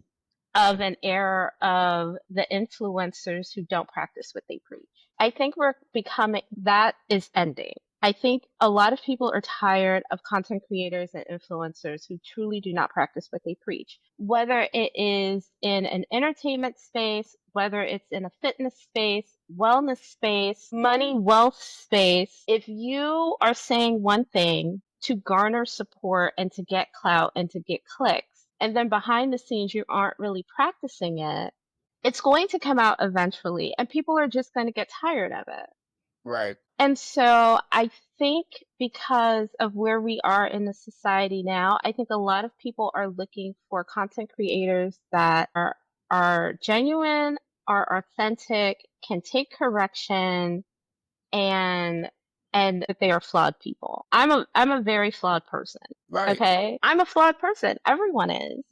of an era of the influencers who don't practice what they preach. I think we're becoming, that is ending. I think a lot of people are tired of content creators and influencers who truly do not practice what they preach. Whether it is in an entertainment space, whether it's in a fitness space, wellness space, money, wealth space, if you are saying one thing to garner support and to get clout and to get clicks, and then behind the scenes you aren't really practicing it, it's going to come out eventually, and people are just going to get tired of it. Right. And so I think because of where we are in the society now, I think a lot of people are looking for content creators that are genuine, are authentic, can take correction, and that they are flawed people. I'm a very flawed person. Right. Okay? I'm a flawed person. Everyone is.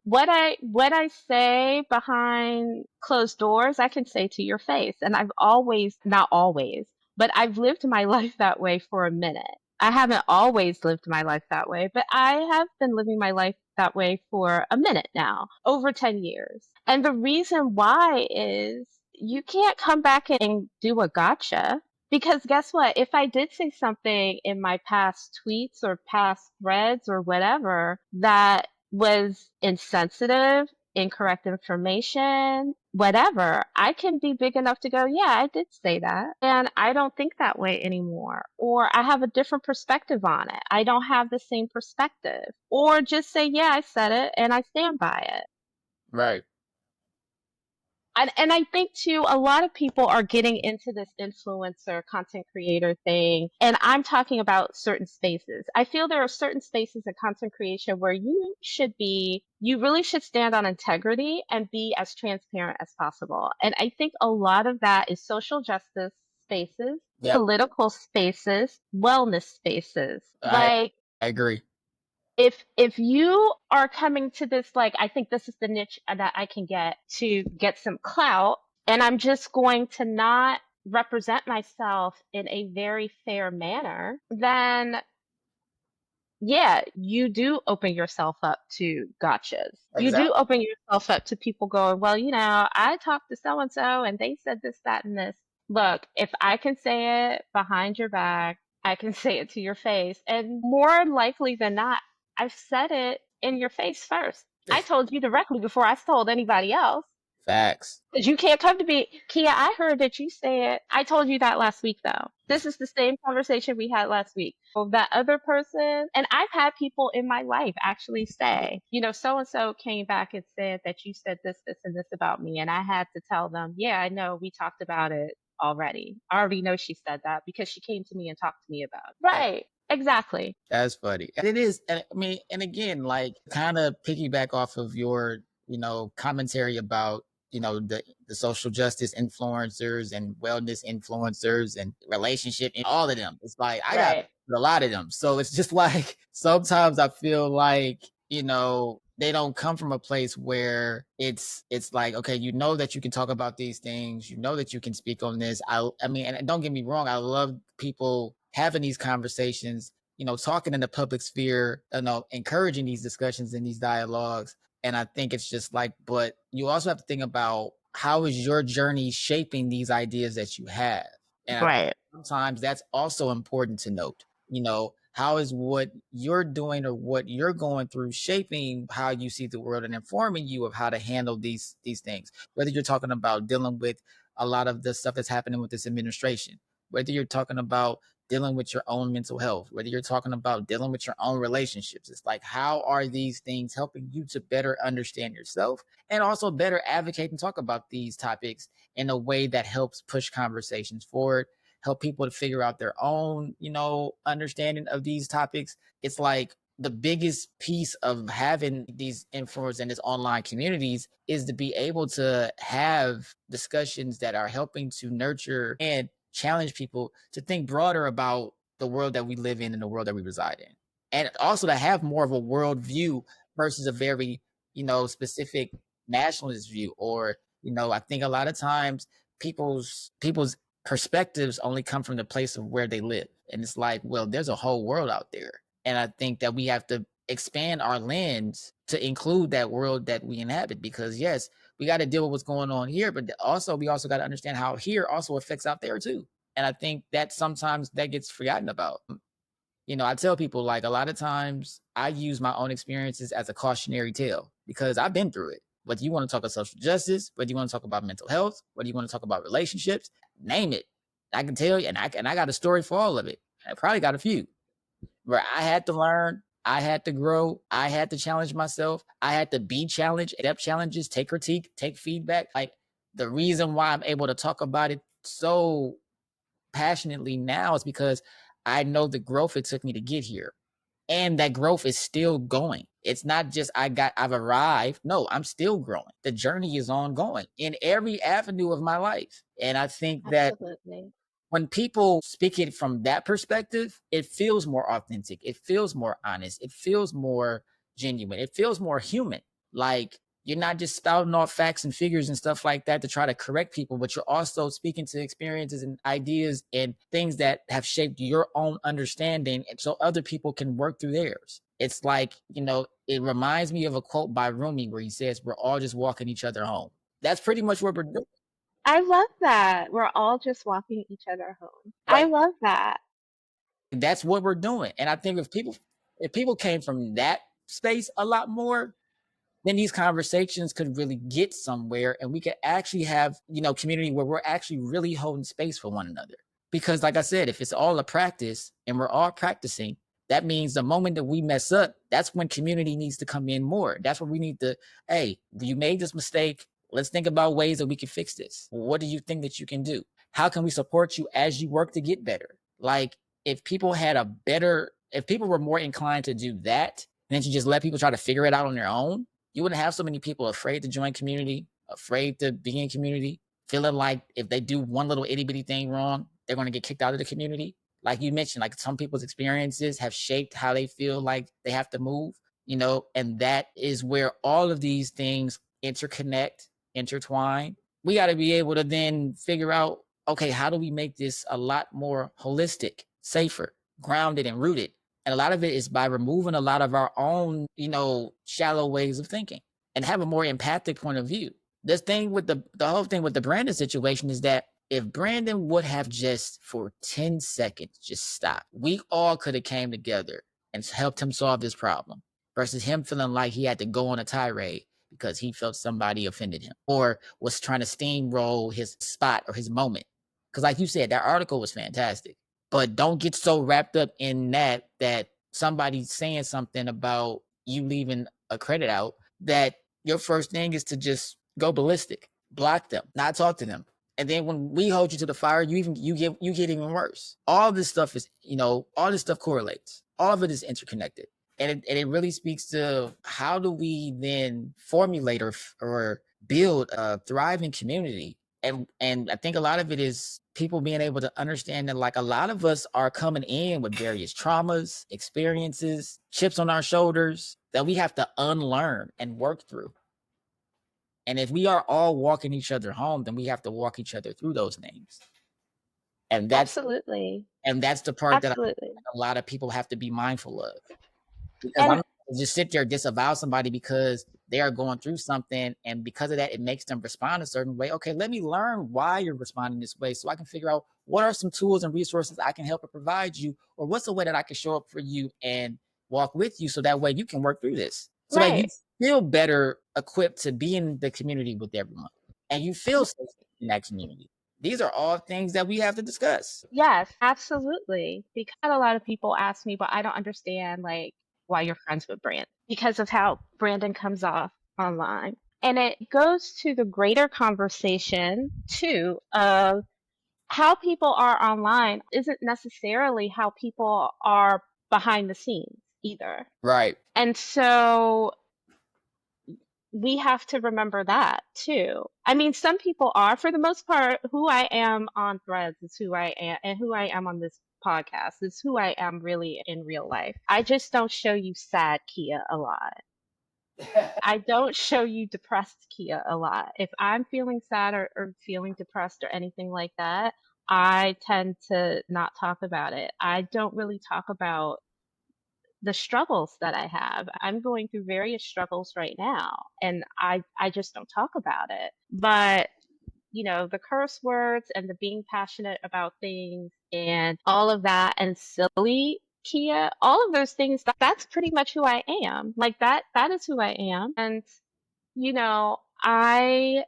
what I say behind closed doors, I can say to your face. And I've always, not always, but I've lived my life that way for a minute. I haven't always lived my life that way, but I have been living my life that way for a minute now, over 10 years. And the reason why is you can't come back and do a gotcha. Because guess what? If I did say something in my past tweets or past threads or whatever that was insensitive, incorrect information, whatever, I can be big enough to go, yeah, I did say that. And I don't think that way anymore. Or I have a different perspective on it. I don't have the same perspective. Or just say, yeah, I said it and I stand by it. Right. And I think too, a lot of people are getting into this influencer content creator thing. And I'm talking about certain spaces. I feel there are certain spaces in content creation where you really should stand on integrity and be as transparent as possible. And I think a lot of that is social justice spaces, Yeah. political spaces, wellness spaces. I Like, I agree. if you are coming to this, like, I think this is the niche that I can get to get some clout, and I'm just going to not represent myself in a very fair manner, then yeah, you do open yourself up to gotchas. You do Exactly. open yourself up to people going, well, I talked to so and so and they said this, that, and this. Look, if I can say it behind your back, I can say it to your face. And more likely than not, I've said it in your face first. I told you directly before I told anybody else. Facts. Because you can't come to me, Kia, I heard that you said, I told you that last week, though. This is the same conversation we had last week. Well, that other person, and I've had people in my life actually say, so and so came back and said that you said this, this, and this about me. And I had to tell them, yeah, I know we talked about it already. I already know she said that because she came to me and talked to me about it. Right. Exactly. That's funny. And it is. And I mean, and again, like kind of piggyback off of your, commentary about, the social justice influencers and wellness influencers and relationship and all of them. It's like I got Right. a lot of them. So it's just like sometimes I feel like, they don't come from a place where it's like, okay, that you can talk about these things, that you can speak on this. I mean, and don't get me wrong, I love people having these conversations, talking in the public sphere, encouraging these discussions and these dialogues. And I think it's just like, but you also have to think about how is your journey shaping these ideas that you have. And I think Right. sometimes that's also important to note. How is what you're doing or what you're going through shaping how you see the world and informing you of how to handle these things. Whether you're talking about dealing with a lot of the stuff that's happening with this administration, whether you're talking about dealing with your own mental health, whether you're talking about dealing with your own relationships. It's like, how are these things helping you to better understand yourself and also better advocate and talk about these topics in a way that helps push conversations forward, help people to figure out their own, understanding of these topics. It's like the biggest piece of having these influencers in this online communities is to be able to have discussions that are helping to nurture and challenge people to think broader about the world that we live in and the world that we reside in. And also to have more of a world view versus a very, specific nationalist view. Or, I think a lot of times people's perspectives only come from the place of where they live. And it's like, well, there's a whole world out there. And I think that we have to expand our lens to include that world that we inhabit. Because yes, we got to deal with what's going on here, but also we also got to understand how here also affects out there too. And I think that sometimes that gets forgotten about. I tell people like a lot of times I use my own experiences as a cautionary tale because I've been through it. Whether you want to talk about social justice, whether you want to talk about mental health, whether you want to talk about relationships, name it. I can tell you, and I got a story for all of it. I probably got a few where I had to learn, I had to grow, I had to challenge myself, I had to be challenged, accept challenges, take critique, take feedback. Like the reason why I'm able to talk about it so passionately now is because I know the growth it took me to get here. And that growth is still going. It's not just I've arrived. No, I'm still growing. The journey is ongoing in every avenue of my life. And I think that Absolutely. when people speak it from that perspective, it feels more authentic. It feels more honest. It feels more genuine. It feels more human. Like, you're not just spouting off facts and figures and stuff like that to try to correct people, but you're also speaking to experiences and ideas and things that have shaped your own understanding, and so other people can work through theirs. It's like, it reminds me of a quote by Rumi where he says, "We're all just walking each other home." That's pretty much what we're doing. I love that. We're all just walking each other home. I Like, love that. that's what we're doing. And I think if people came from that space a lot more, then these conversations could really get somewhere, and we could actually have, community where we're actually really holding space for one another. Because like I said, if it's all a practice and we're all practicing, that means the moment that we mess up, that's when community needs to come in more. That's where we need to, hey, you made this mistake. Let's think about ways that we can fix this. What do you think that you can do? How can we support you as you work to get better? Like, if people were more inclined to do that than to just let people try to figure it out on their own, you wouldn't have so many people afraid to join community, afraid to be in community, feeling like if they do one little itty bitty thing wrong, they're going to get kicked out of the community. Like you mentioned, like some people's experiences have shaped how they feel like they have to move, and that is where all of these things interconnect, intertwine. We got to be able to then figure out, okay, how do we make this a lot more holistic, safer, grounded, and rooted? And a lot of it is by removing a lot of our own, shallow ways of thinking and have a more empathic point of view. This thing with the whole thing with the Brandon situation is that if Brandon would have just for 10 seconds just stopped, we all could have came together and helped him solve this problem versus him feeling like he had to go on a tirade because he felt somebody offended him or was trying to steamroll his spot or his moment. Because like you said, that article was fantastic. But don't get so wrapped up in that somebody's saying something about you leaving a credit out that your first thing is to just go ballistic, block them, not talk to them. And then when we hold you to the fire, you get even worse. All this stuff is, all this stuff correlates. All of it is interconnected. And it really speaks to how do we then formulate or build a thriving community. And I think a lot of it is people being able to understand that, like, a lot of us are coming in with various traumas, experiences, chips on our shoulders that we have to unlearn and work through. And if we are all walking each other home, then we have to walk each other through those things. And that's Absolutely. and that's the part that Absolutely. a lot of people have to be mindful of. Because I'm And not gonna just sit there and disavow somebody because they are going through something, and because of that, it makes them respond a certain way. Okay, let me learn why you're responding this way, so I can figure out what are some tools and resources I can help and provide you, or what's the way that I can show up for you and walk with you, so that way you can work through this, so that you right. feel better equipped to be in the community with everyone, and you feel safe in that community. These are all things that we have to discuss. Yes, absolutely. Because a lot of people ask me, but I don't understand like why you're friends with Brandon because of how Brandon comes off online. And it goes to the greater conversation too of how people are online isn't necessarily how people are behind the scenes either. Right, And so we have to remember that too. I mean, some people are, for the most part, who I am on threads is who I am, and who I am on this podcast is who I am really in real life. I just don't show you sad Kea a lot. I don't show you depressed Kea a lot. If I'm feeling sad or feeling depressed or anything like that, I tend to not talk about it. I don't really talk about the struggles that I have. I'm going through various struggles right now, and I just don't talk about it. But the curse words and the being passionate about things and all of that and silly Kia, all of those things, that's pretty much who I am. Like that is who I am. And I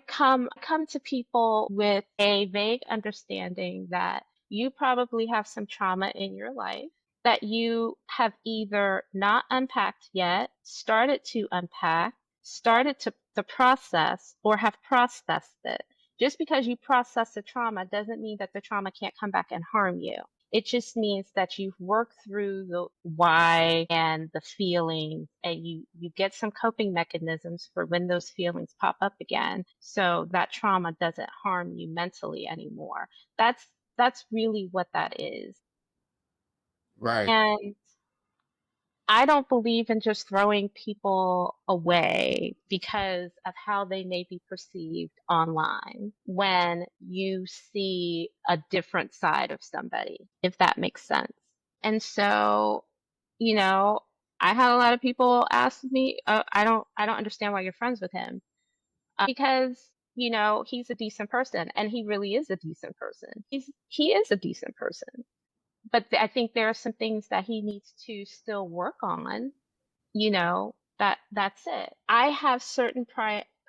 come to people with a vague understanding that you probably have some trauma in your life that you have either not unpacked yet, started to unpack, started to process, or have processed it. Just because you process the trauma doesn't mean that the trauma can't come back and harm you. It just means that you've worked through the why and the feelings, and you get some coping mechanisms for when those feelings pop up again, so that trauma doesn't harm you mentally anymore. That's really what that is. right. And I don't believe in just throwing people away because of how they may be perceived online when you see a different side of somebody, if that makes sense. And so, you know, I had a lot of people ask me, I don't understand why you're friends with him. Because, he's a decent person and he really is a decent person. He is a decent person. But I think there are some things that he needs to still work on, that's it. I have certain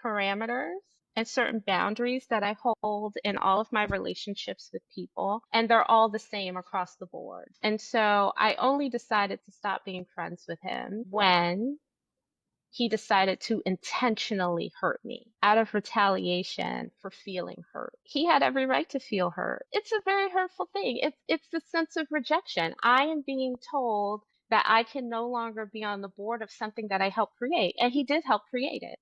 parameters and certain boundaries that I hold in all of my relationships with people, and they're all the same across the board. And so I only decided to stop being friends with him when he decided to intentionally hurt me out of retaliation for feeling hurt. He had every right to feel hurt. It's a very hurtful thing. It's the sense of rejection. I am being told that I can no longer be on the board of something that I helped create, and he did help create it.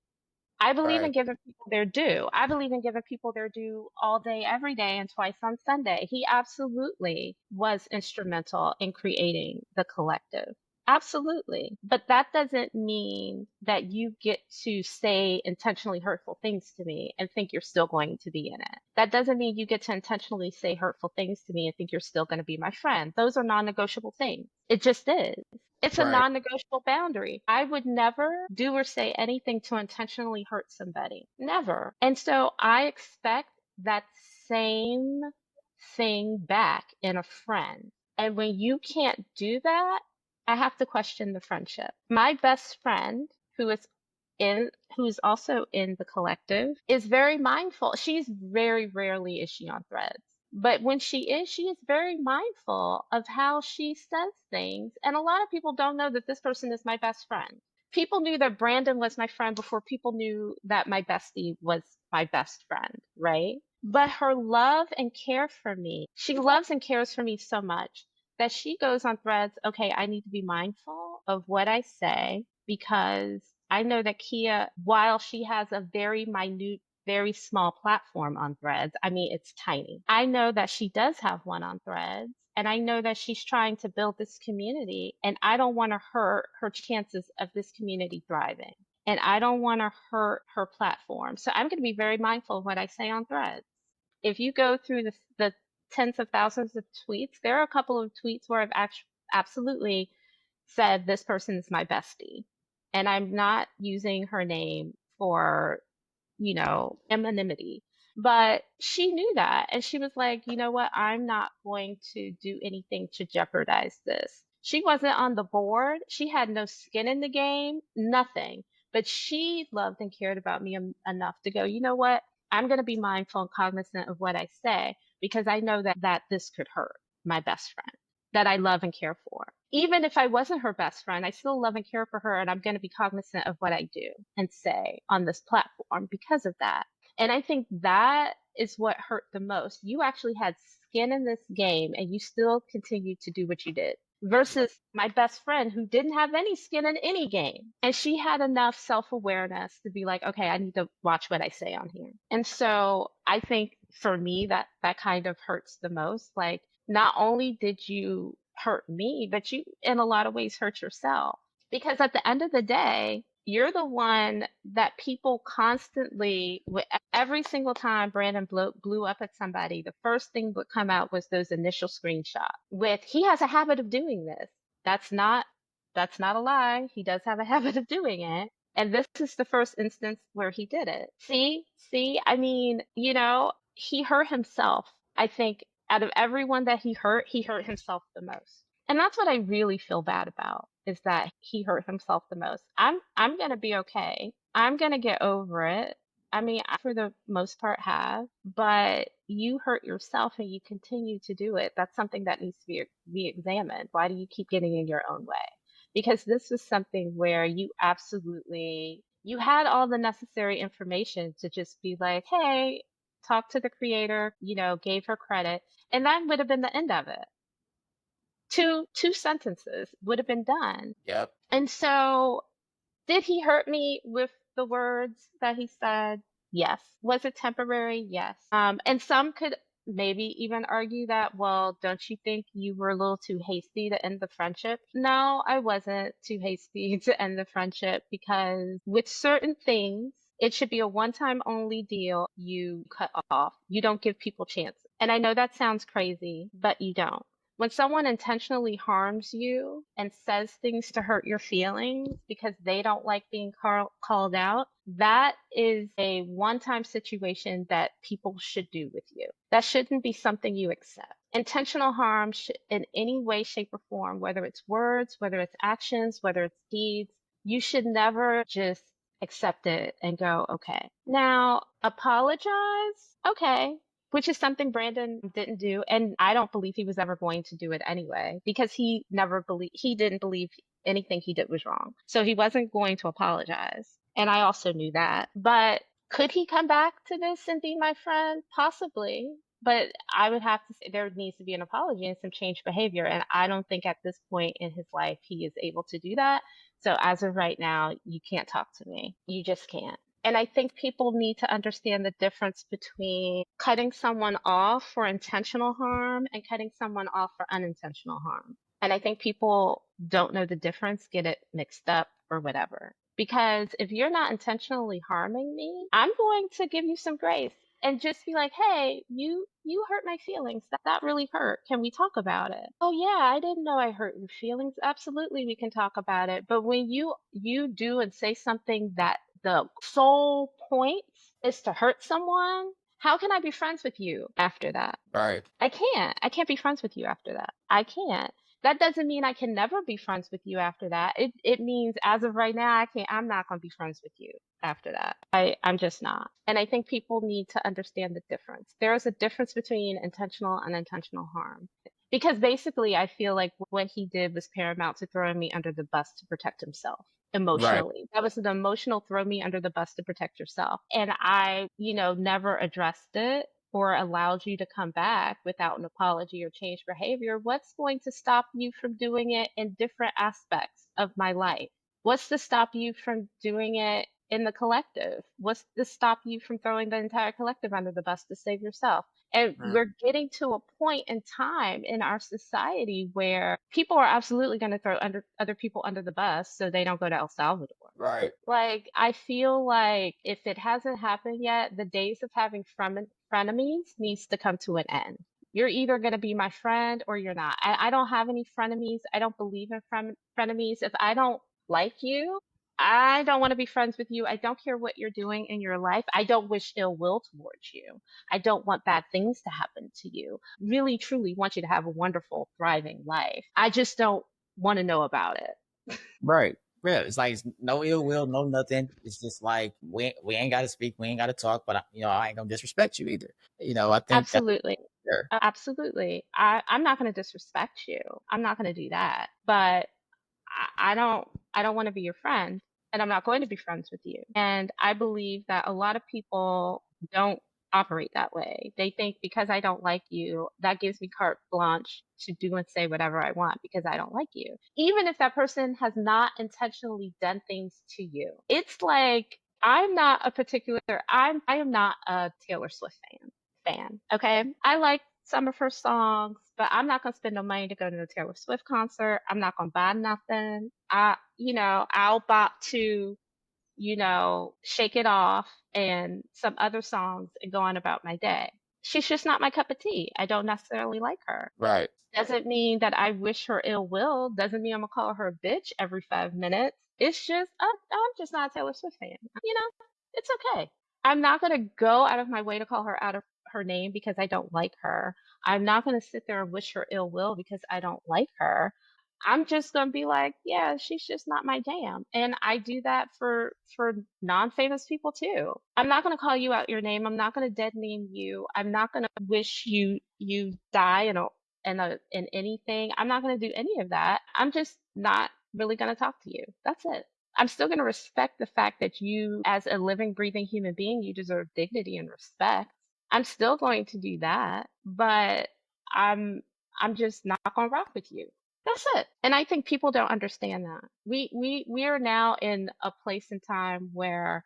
I believe in Right. giving people their due. I believe in giving people their due all day, every day, and twice on Sunday. He absolutely was instrumental in creating the collective. Absolutely. But that doesn't mean that you get to say intentionally hurtful things to me and think you're still going to be in it. That doesn't mean you get to intentionally say hurtful things to me and think you're still going to be my friend. Those are non negotiable things. It just is. It's a Right. non-negotiable boundary. I would never do or say anything to intentionally hurt somebody. Never. And so I expect that same thing back in a friend. And when you can't do that, I have to question the friendship. My best friend, who is who's also in the collective, is very mindful. She's very rarely is she on Threads. But when she is very mindful of how she says things. And a lot of people don't know that this person is my best friend. People knew that Brandon was my friend before people knew that my bestie was my best friend, right? But her love and care for me, she loves and cares for me so much that she goes on Threads, okay, I need to be mindful of what I say because I know that Kea, while she has a very minute, very small platform on Threads, I mean, it's tiny. I know that she does have one on Threads, and I know that she's trying to build this community, and I don't want to hurt her chances of this community thriving. And I don't want to hurt her platform. So I'm going to be very mindful of what I say on Threads. If you go through the tens of thousands of tweets, there are a couple of tweets where I've actually absolutely said this person is my bestie. And I'm not using her name for, anonymity. But she knew that. And she was like, you know what? I'm not going to do anything to jeopardize this. She wasn't on the board. She had no skin in the game, nothing. But she loved and cared about me enough to go, you know what? I'm going to be mindful and cognizant of what I say because I know that this could hurt my best friend that I love and care for. Even if I wasn't her best friend, I still love and care for her, and I'm going to be cognizant of what I do and say on this platform because of that. And I think that is what hurt the most. You actually had skin in this game, and you still continued to do what you did. Versus my best friend who didn't have any skin in any game. And she had enough self awareness to be like, okay, I need to watch what I say on here. And so I think for me, that kind of hurts the most. Like, not only did you hurt me, but you, in a lot of ways, hurt yourself. Because at the end of the day, you're the one that people constantly, every single time Brandon blew up at somebody, the first thing would come out was those initial screenshots with, he has a habit of doing this. That's not, that's not a lie. He does have a habit of doing it. And this is the first instance where he did it. See, I mean, he hurt himself. I think out of everyone that he hurt himself the most. And that's what I really feel bad about is that he hurt himself the most. I'm going to be okay. I'm going to get over it. I mean, I for the most part have, but you hurt yourself and you continue to do it. That's something that needs to be examined. Why do you keep getting in your own way? Because this was something where you had all the necessary information to just be like, hey, talk to the creator, gave her credit, and that would have been the end of it. Two sentences would have been done. Yep. And so, did he hurt me with the words that he said? Yes. Was it temporary? Yes. And some could maybe even argue that, well, don't you think you were a little too hasty to end the friendship? No, I wasn't too hasty to end the friendship because with certain things, it should be a one-time only deal. You cut off. You don't give people chances. And I know that sounds crazy, but you don't. When someone intentionally harms you and says things to hurt your feelings because they don't like being called out, that is a one time situation that people should do with you. That shouldn't be something you accept. Intentional harm in any way, shape, or form, whether it's words, whether it's actions, whether it's deeds, you should never just accept it and go, okay. Now, apologize. Okay, which is something Brandon didn't do, and I don't believe he was ever going to do it anyway because he didn't believe anything he did was wrong. So he wasn't going to apologize. And I also knew that. But could he come back to this and be my friend? Possibly. But I would have to say there needs to be an apology and some change behavior. And I don't think at this point in his life he is able to do that. So as of right now, you can't talk to me. You just can't. And I think people need to understand the difference between cutting someone off for intentional harm and cutting someone off for unintentional harm. And I think people don't know the difference, get it mixed up or whatever. Because if you're not intentionally harming me, I'm going to give you some grace and just be like, "Hey, you hurt my feelings. That really hurt. Can we talk about it?" "Oh yeah, I didn't know I hurt your feelings." "Absolutely, we can talk about it." But when you do and say something that the sole point is to hurt someone, how can I be friends with you after that? Right. I can't. I can't be friends with you after that. I can't. That doesn't mean I can never be friends with you after that. It means as of right now, I'm not going to be friends with you after that. I'm just not. And I think people need to understand the difference. There is a difference between intentional and unintentional harm. Because basically, I feel like what he did was paramount to throwing me under the bus to protect himself Right. emotionally. That was an emotional throw me under the bus to protect yourself. And I, never addressed it or allowed you to come back without an apology or change behavior. What's going to stop you from doing it in different aspects of my life? What's to stop you from doing it in the collective? What's to stop you from throwing the entire collective under the bus to save yourself? And Mm. we're getting to a point in time in our society where people are absolutely going to throw other people under the bus so they don't go to El Salvador. Right. Like, I feel like if it hasn't happened yet, the days of having frenemies needs to come to an end. You're either going to be my friend or you're not. I don't have any frenemies. I don't believe in frenemies. If I don't like you, I don't want to be friends with you. I don't care what you're doing in your life. I don't wish ill will towards you. I don't want bad things to happen to you. Really, truly want you to have a wonderful, thriving life. I just don't want to know about it. Right. Yeah, it's like no ill will, no nothing. It's just like we ain't got to speak, we ain't got to talk, but I ain't gonna disrespect you either. I think that's Absolutely. fair. Absolutely. I'm not going to disrespect you. I'm not going to do that. But I don't want to be your friend and I'm not going to be friends with you. And I believe that a lot of people don't operate that way. They think because I don't like you, that gives me carte blanche to do and say whatever I want because I don't like you. Even if that person has not intentionally done things to you. It's like I'm not a particular I am not a Taylor Swift fan. Okay. I like some of her songs, but I'm not gonna spend no money to go to the Taylor Swift concert. I'm not gonna buy nothing. I'll bop to, Shake It Off and some other songs and go on about my day. She's just not my cup of tea. I don't necessarily like her. Right. Doesn't mean that I wish her ill will. Doesn't mean I'm gonna call her a bitch every 5 minutes. It's just, I'm just not a Taylor Swift fan. It's okay. I'm not gonna go out of my way to call her out of her name because I don't like her. I'm not gonna sit there and wish her ill will because I don't like her. I'm just gonna be like, yeah, she's just not my jam. And I do that for non-famous people too. I'm not gonna call you out your name. I'm not gonna dead name you. I'm not gonna wish you die in anything. I'm not gonna do any of that. I'm just not really gonna talk to you. That's it. I'm still gonna respect the fact that you, as a living, breathing human being, you deserve dignity and respect. I'm still going to do that, but I'm I'm just not gonna rock with you. That's it. And I think people don't understand that. We are now in a place in time where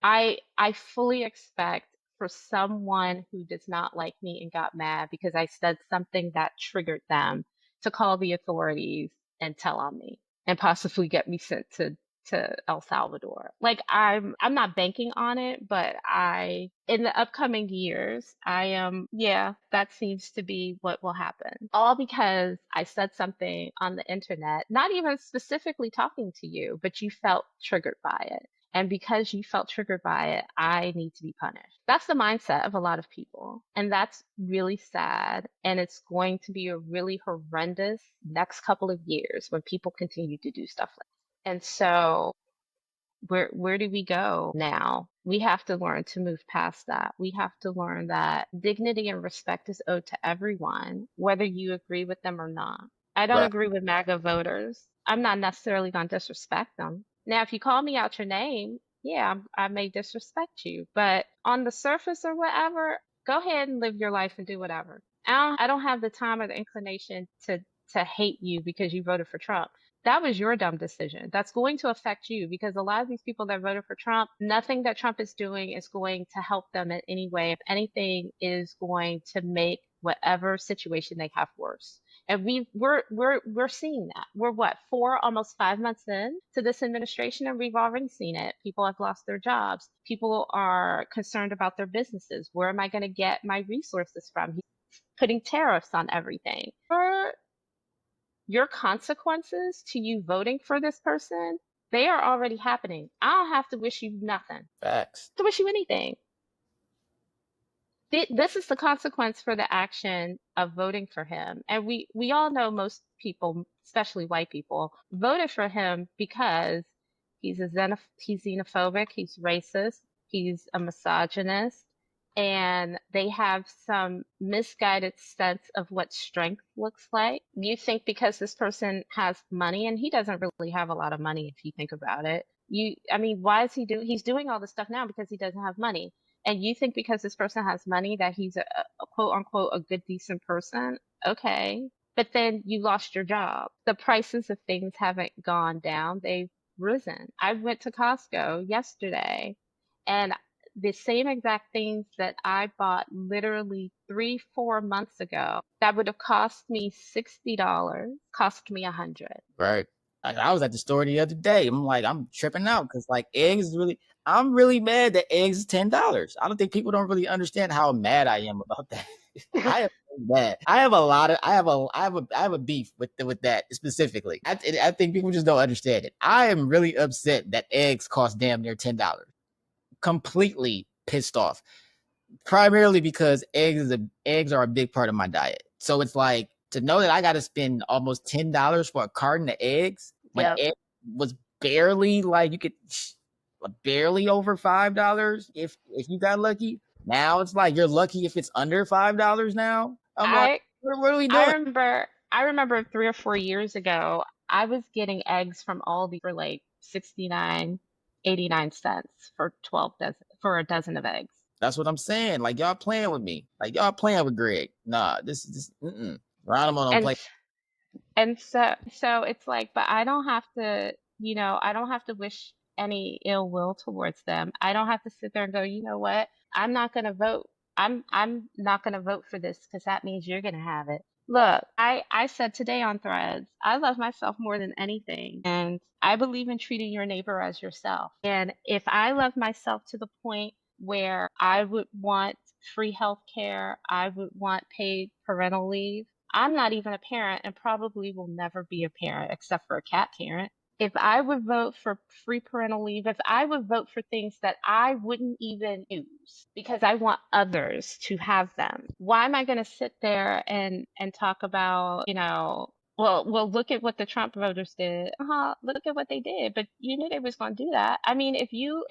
I fully expect for someone who does not like me and got mad because I said something that triggered them to call the authorities and tell on me and possibly get me sent to El Salvador. Like I'm not banking on it, but I in the upcoming years, I am yeah, that seems to be what will happen. All because I said something on the internet, not even specifically talking to you, but you felt triggered by it. And because you felt triggered by it, I need to be punished. That's the mindset of a lot of people. And that's really sad. And it's going to be a really horrendous next couple of years when people continue to do stuff like that. And so where do we go now? We have to learn to move past that. We have to learn that dignity and respect is owed to everyone, whether you agree with them or not. I don't Right. agree with MAGA voters. I'm not necessarily going to disrespect them. Now, if you call me out your name, yeah, I may disrespect you, but on the surface or whatever, go ahead and live your life and do whatever. I don't have the time or the inclination to hate you because you voted for Trump. That was your dumb decision. That's going to affect you because a lot of these people that voted for Trump, nothing that Trump is doing is going to help them in any way. If anything, is going to make whatever situation they have worse. And we're seeing that. We're what, 4, almost 5 months in to this administration, and we've already seen it. People have lost their jobs. People are concerned about their businesses. Where am I going to get my resources from? He's putting tariffs on everything. Your consequences to you voting for this person, they are already happening. I don't have to wish you nothing. Facts. To wish you anything. This is the consequence for the action of voting for him. And we all know most people, especially white people, voted for him because he's xenophobic, he's racist, he's a misogynist, and they have some misguided sense of what strength looks like. You think because this person has money, and he doesn't really have a lot of money if you think about it. I mean, why is he's doing all this stuff now because he doesn't have money. And you think because this person has money that he's a quote unquote a good decent person. Okay, but then you lost your job. The prices of things haven't gone down, they've risen. I went to Costco yesterday, and the same exact things that I bought literally 3, 4 months ago that would have cost me $60 cost me 100. Right. I was at the store the other day. I'm like, I'm tripping out because like eggs is really. I'm really mad that eggs is $10. I don't think people don't really understand how mad I am about that. I am so mad. I have a lot of. I have a beef with that specifically. I think people just don't understand it. I am really upset that eggs cost damn near $10. Completely pissed off. Primarily because eggs are a big part of my diet. So it's like to know that I got to spend almost $10 for a carton of eggs when Yep. egg was barely like you could barely over $5 if you got lucky. Now it's like you're lucky if it's under $5 now. I'm like, I what are we I doing? remember I remember 3 or 4 years ago, I was getting eggs from Aldi for like 69, 89 cents for 12 dozen for a dozen of eggs. That's what I'm saying. Like y'all playing with me. Like y'all playing with Greg. Nah, this is Geronimo don't And play. and so it's like, but I don't have to, I don't have to wish any ill will towards them. I don't have to sit there and go, you know what? I'm not going to vote. I'm not going to vote for this because that means you're going to have it. Look, I said today on Threads, I love myself more than anything, and I believe in treating your neighbor as yourself. And if I love myself to the point where I would want free health care, I would want paid parental leave. I'm not even a parent and probably will never be a parent except for a cat parent. If I would vote for free parental leave, if I would vote for things that I wouldn't even use because I want others to have them, why am I going to sit there and talk about, well, look at what the Trump voters did. Look at what they did. But you knew they was going to do that. I mean, if you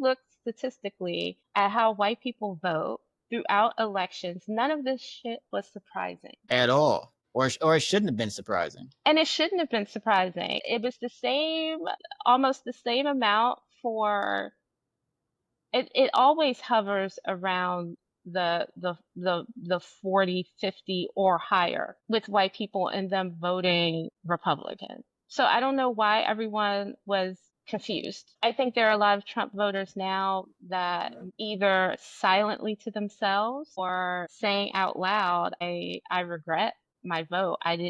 look statistically at how white people vote throughout elections, none of this shit was surprising. At all. Or it shouldn't have been surprising. And it shouldn't have been surprising. It was the same, almost the same amount for it always hovers around the 40, 50 or higher with white people and them voting Republican. So I don't know why everyone was confused. I think there are a lot of Trump voters now that either silently to themselves or saying out loud, I regret my vote. I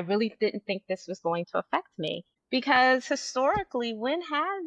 really didn't think this was going to affect me. Because historically, when has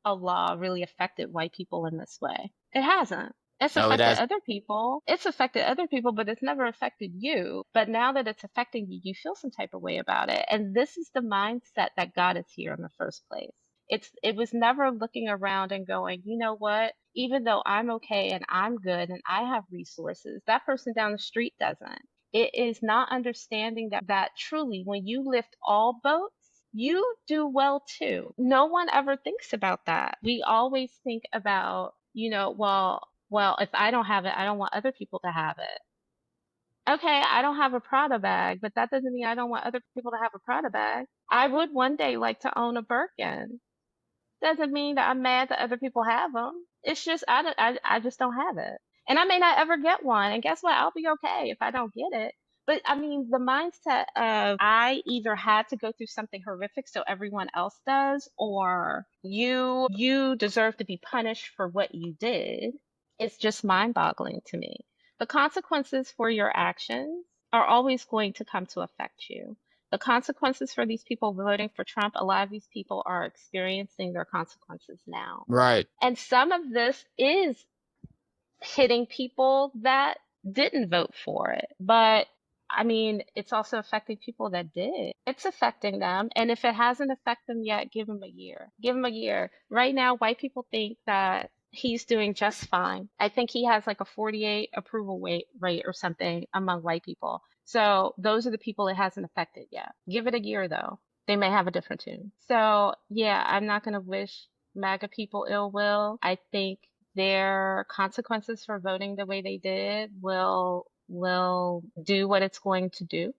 a law really affected white people in this way? It hasn't. It's No, it affected has. other people. It's affected other people, but it's never affected you. But now that it's affecting you, you feel some type of way about it. And this is the mindset that got us here in the first place. It was never looking around and going, you know what? Even though I'm okay and I'm good and I have resources, that person down the street doesn't. It is not understanding that truly when you lift all boats, you do well too. No one ever thinks about that. We always think about, well, if I don't have it, I don't want other people to have it. Okay, I don't have a Prada bag, but that doesn't mean I don't want other people to have a Prada bag. I would one day like to own a Birkin. Doesn't mean that I'm mad that other people have them. It's just I just don't have it. And I may not ever get one. And guess what? I'll be okay if I don't get it. But I mean, the mindset of I either had to go through something horrific so everyone else does, or you deserve to be punished for what you did, it's just mind-boggling to me. The consequences for your actions are always going to come to affect you. The consequences for these people voting for Trump, a lot of these people are experiencing their consequences now. Right. And some of this is hitting people that didn't vote for it. But I mean, it's also affecting people that did. It's affecting them. And if it hasn't affected them yet, give them a year. Give them a year. Right now, white people think that he's doing just fine. I think he has like a 48 approval rate or something among white people. So those are the people it hasn't affected yet. Give it a year though. They may have a different tune. So yeah, I'm not going to wish MAGA people ill will. I think their consequences for voting the way they did will do what it's going to do.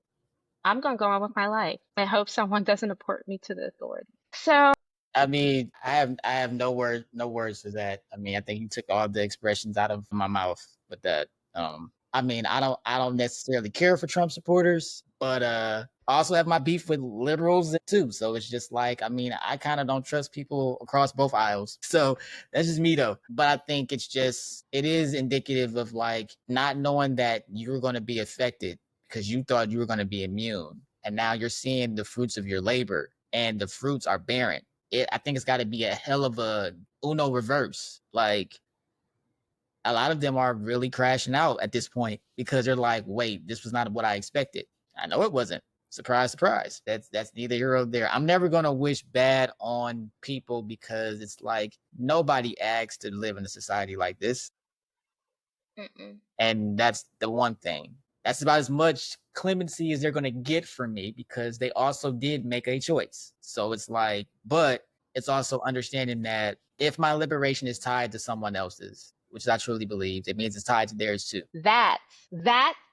I'm going to go on with my life. I hope someone doesn't report me to the authorities. So, I mean, I have no words for that. I mean, I think you took all the expressions out of my mouth with that. I mean, I don't necessarily care for Trump supporters, but I also have my beef with liberals too. So it's just like, I mean, I kind of don't trust people across both aisles. So that's just me though. But I think it is indicative of like not knowing that you're going to be affected because you thought you were going to be immune, and now you're seeing the fruits of your labor, and the fruits are barren. I think it's got to be a hell of a Uno reverse. Like a lot of them are really crashing out at this point because they're like, wait, this was not what I expected. I know it wasn't. Surprise, surprise. That's neither here nor there. I'm never gonna wish bad on people because it's like nobody asked to live in a society like this. mm-mm. And that's the one thing. That's about as much clemency as they're going to get from me because they also did make a choice. So it's like, but it's also understanding that if my liberation is tied to someone else's, which I truly believe, it means it's tied to theirs too. That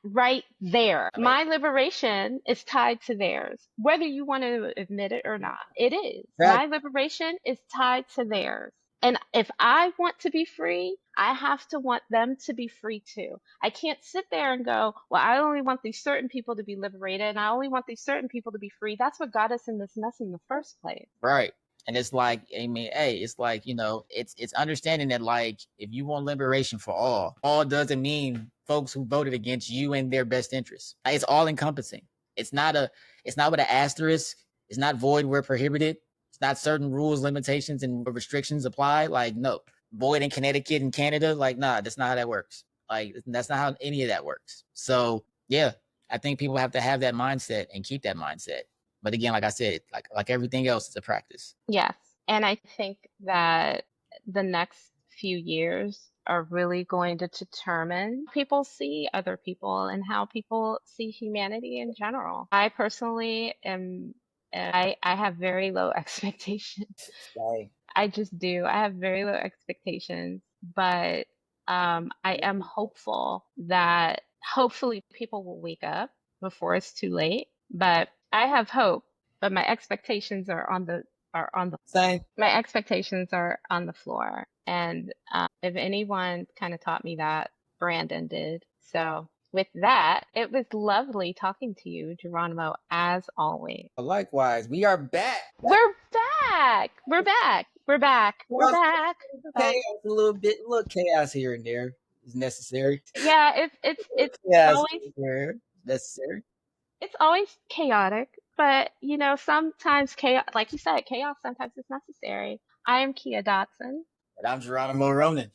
right there. I mean, My liberation is tied to theirs, whether you want to admit it or not. It is. that My liberation is tied to theirs. And if I want to be free, I have to want them to be free too. I can't sit there and go, well, I only want these certain people to be liberated and I only want these certain people to be free. That's what got us in this mess in the first place. right. And it's like, I mean, hey, it's like, it's understanding that like if you want liberation for all doesn't mean folks who voted against you and their best interests. It's all encompassing. It's not with an asterisk. It's not void where prohibited. It's not certain rules, limitations, and restrictions apply. Like, no. Void in Connecticut and Canada, like, nah, that's not how that works. Like, that's not how any of that works. So yeah, I think people have to have that mindset and keep that mindset. But again, like I said, like everything else, it's a practice. Yes. And I think that the next few years are really going to determine how people see other people and how people see humanity in general. I personally I have very low expectations. Like, I just do. I have very low expectations, but I am hopeful that hopefully people will wake up before it's too late. But I have hope, but my expectations are on the same. my expectations are on the floor. And if anyone kind of taught me that, Brandon did. So with that, it was lovely talking to you, Geronimo, as always. Likewise, we are back. We're back. We're back. We're back. We're Well, back. We're back. chaos a little chaos here and there is necessary. Yeah, it's Chaos always here and there is necessary. it's always chaotic, but you know, sometimes chaos, like you said, chaos sometimes is necessary. I am Kea Dodson. And I'm Geronimo Ronin.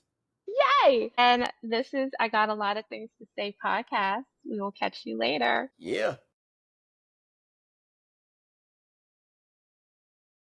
Yay! And this is I Got a Lot of Things to Say podcast. We will catch you later. Yeah.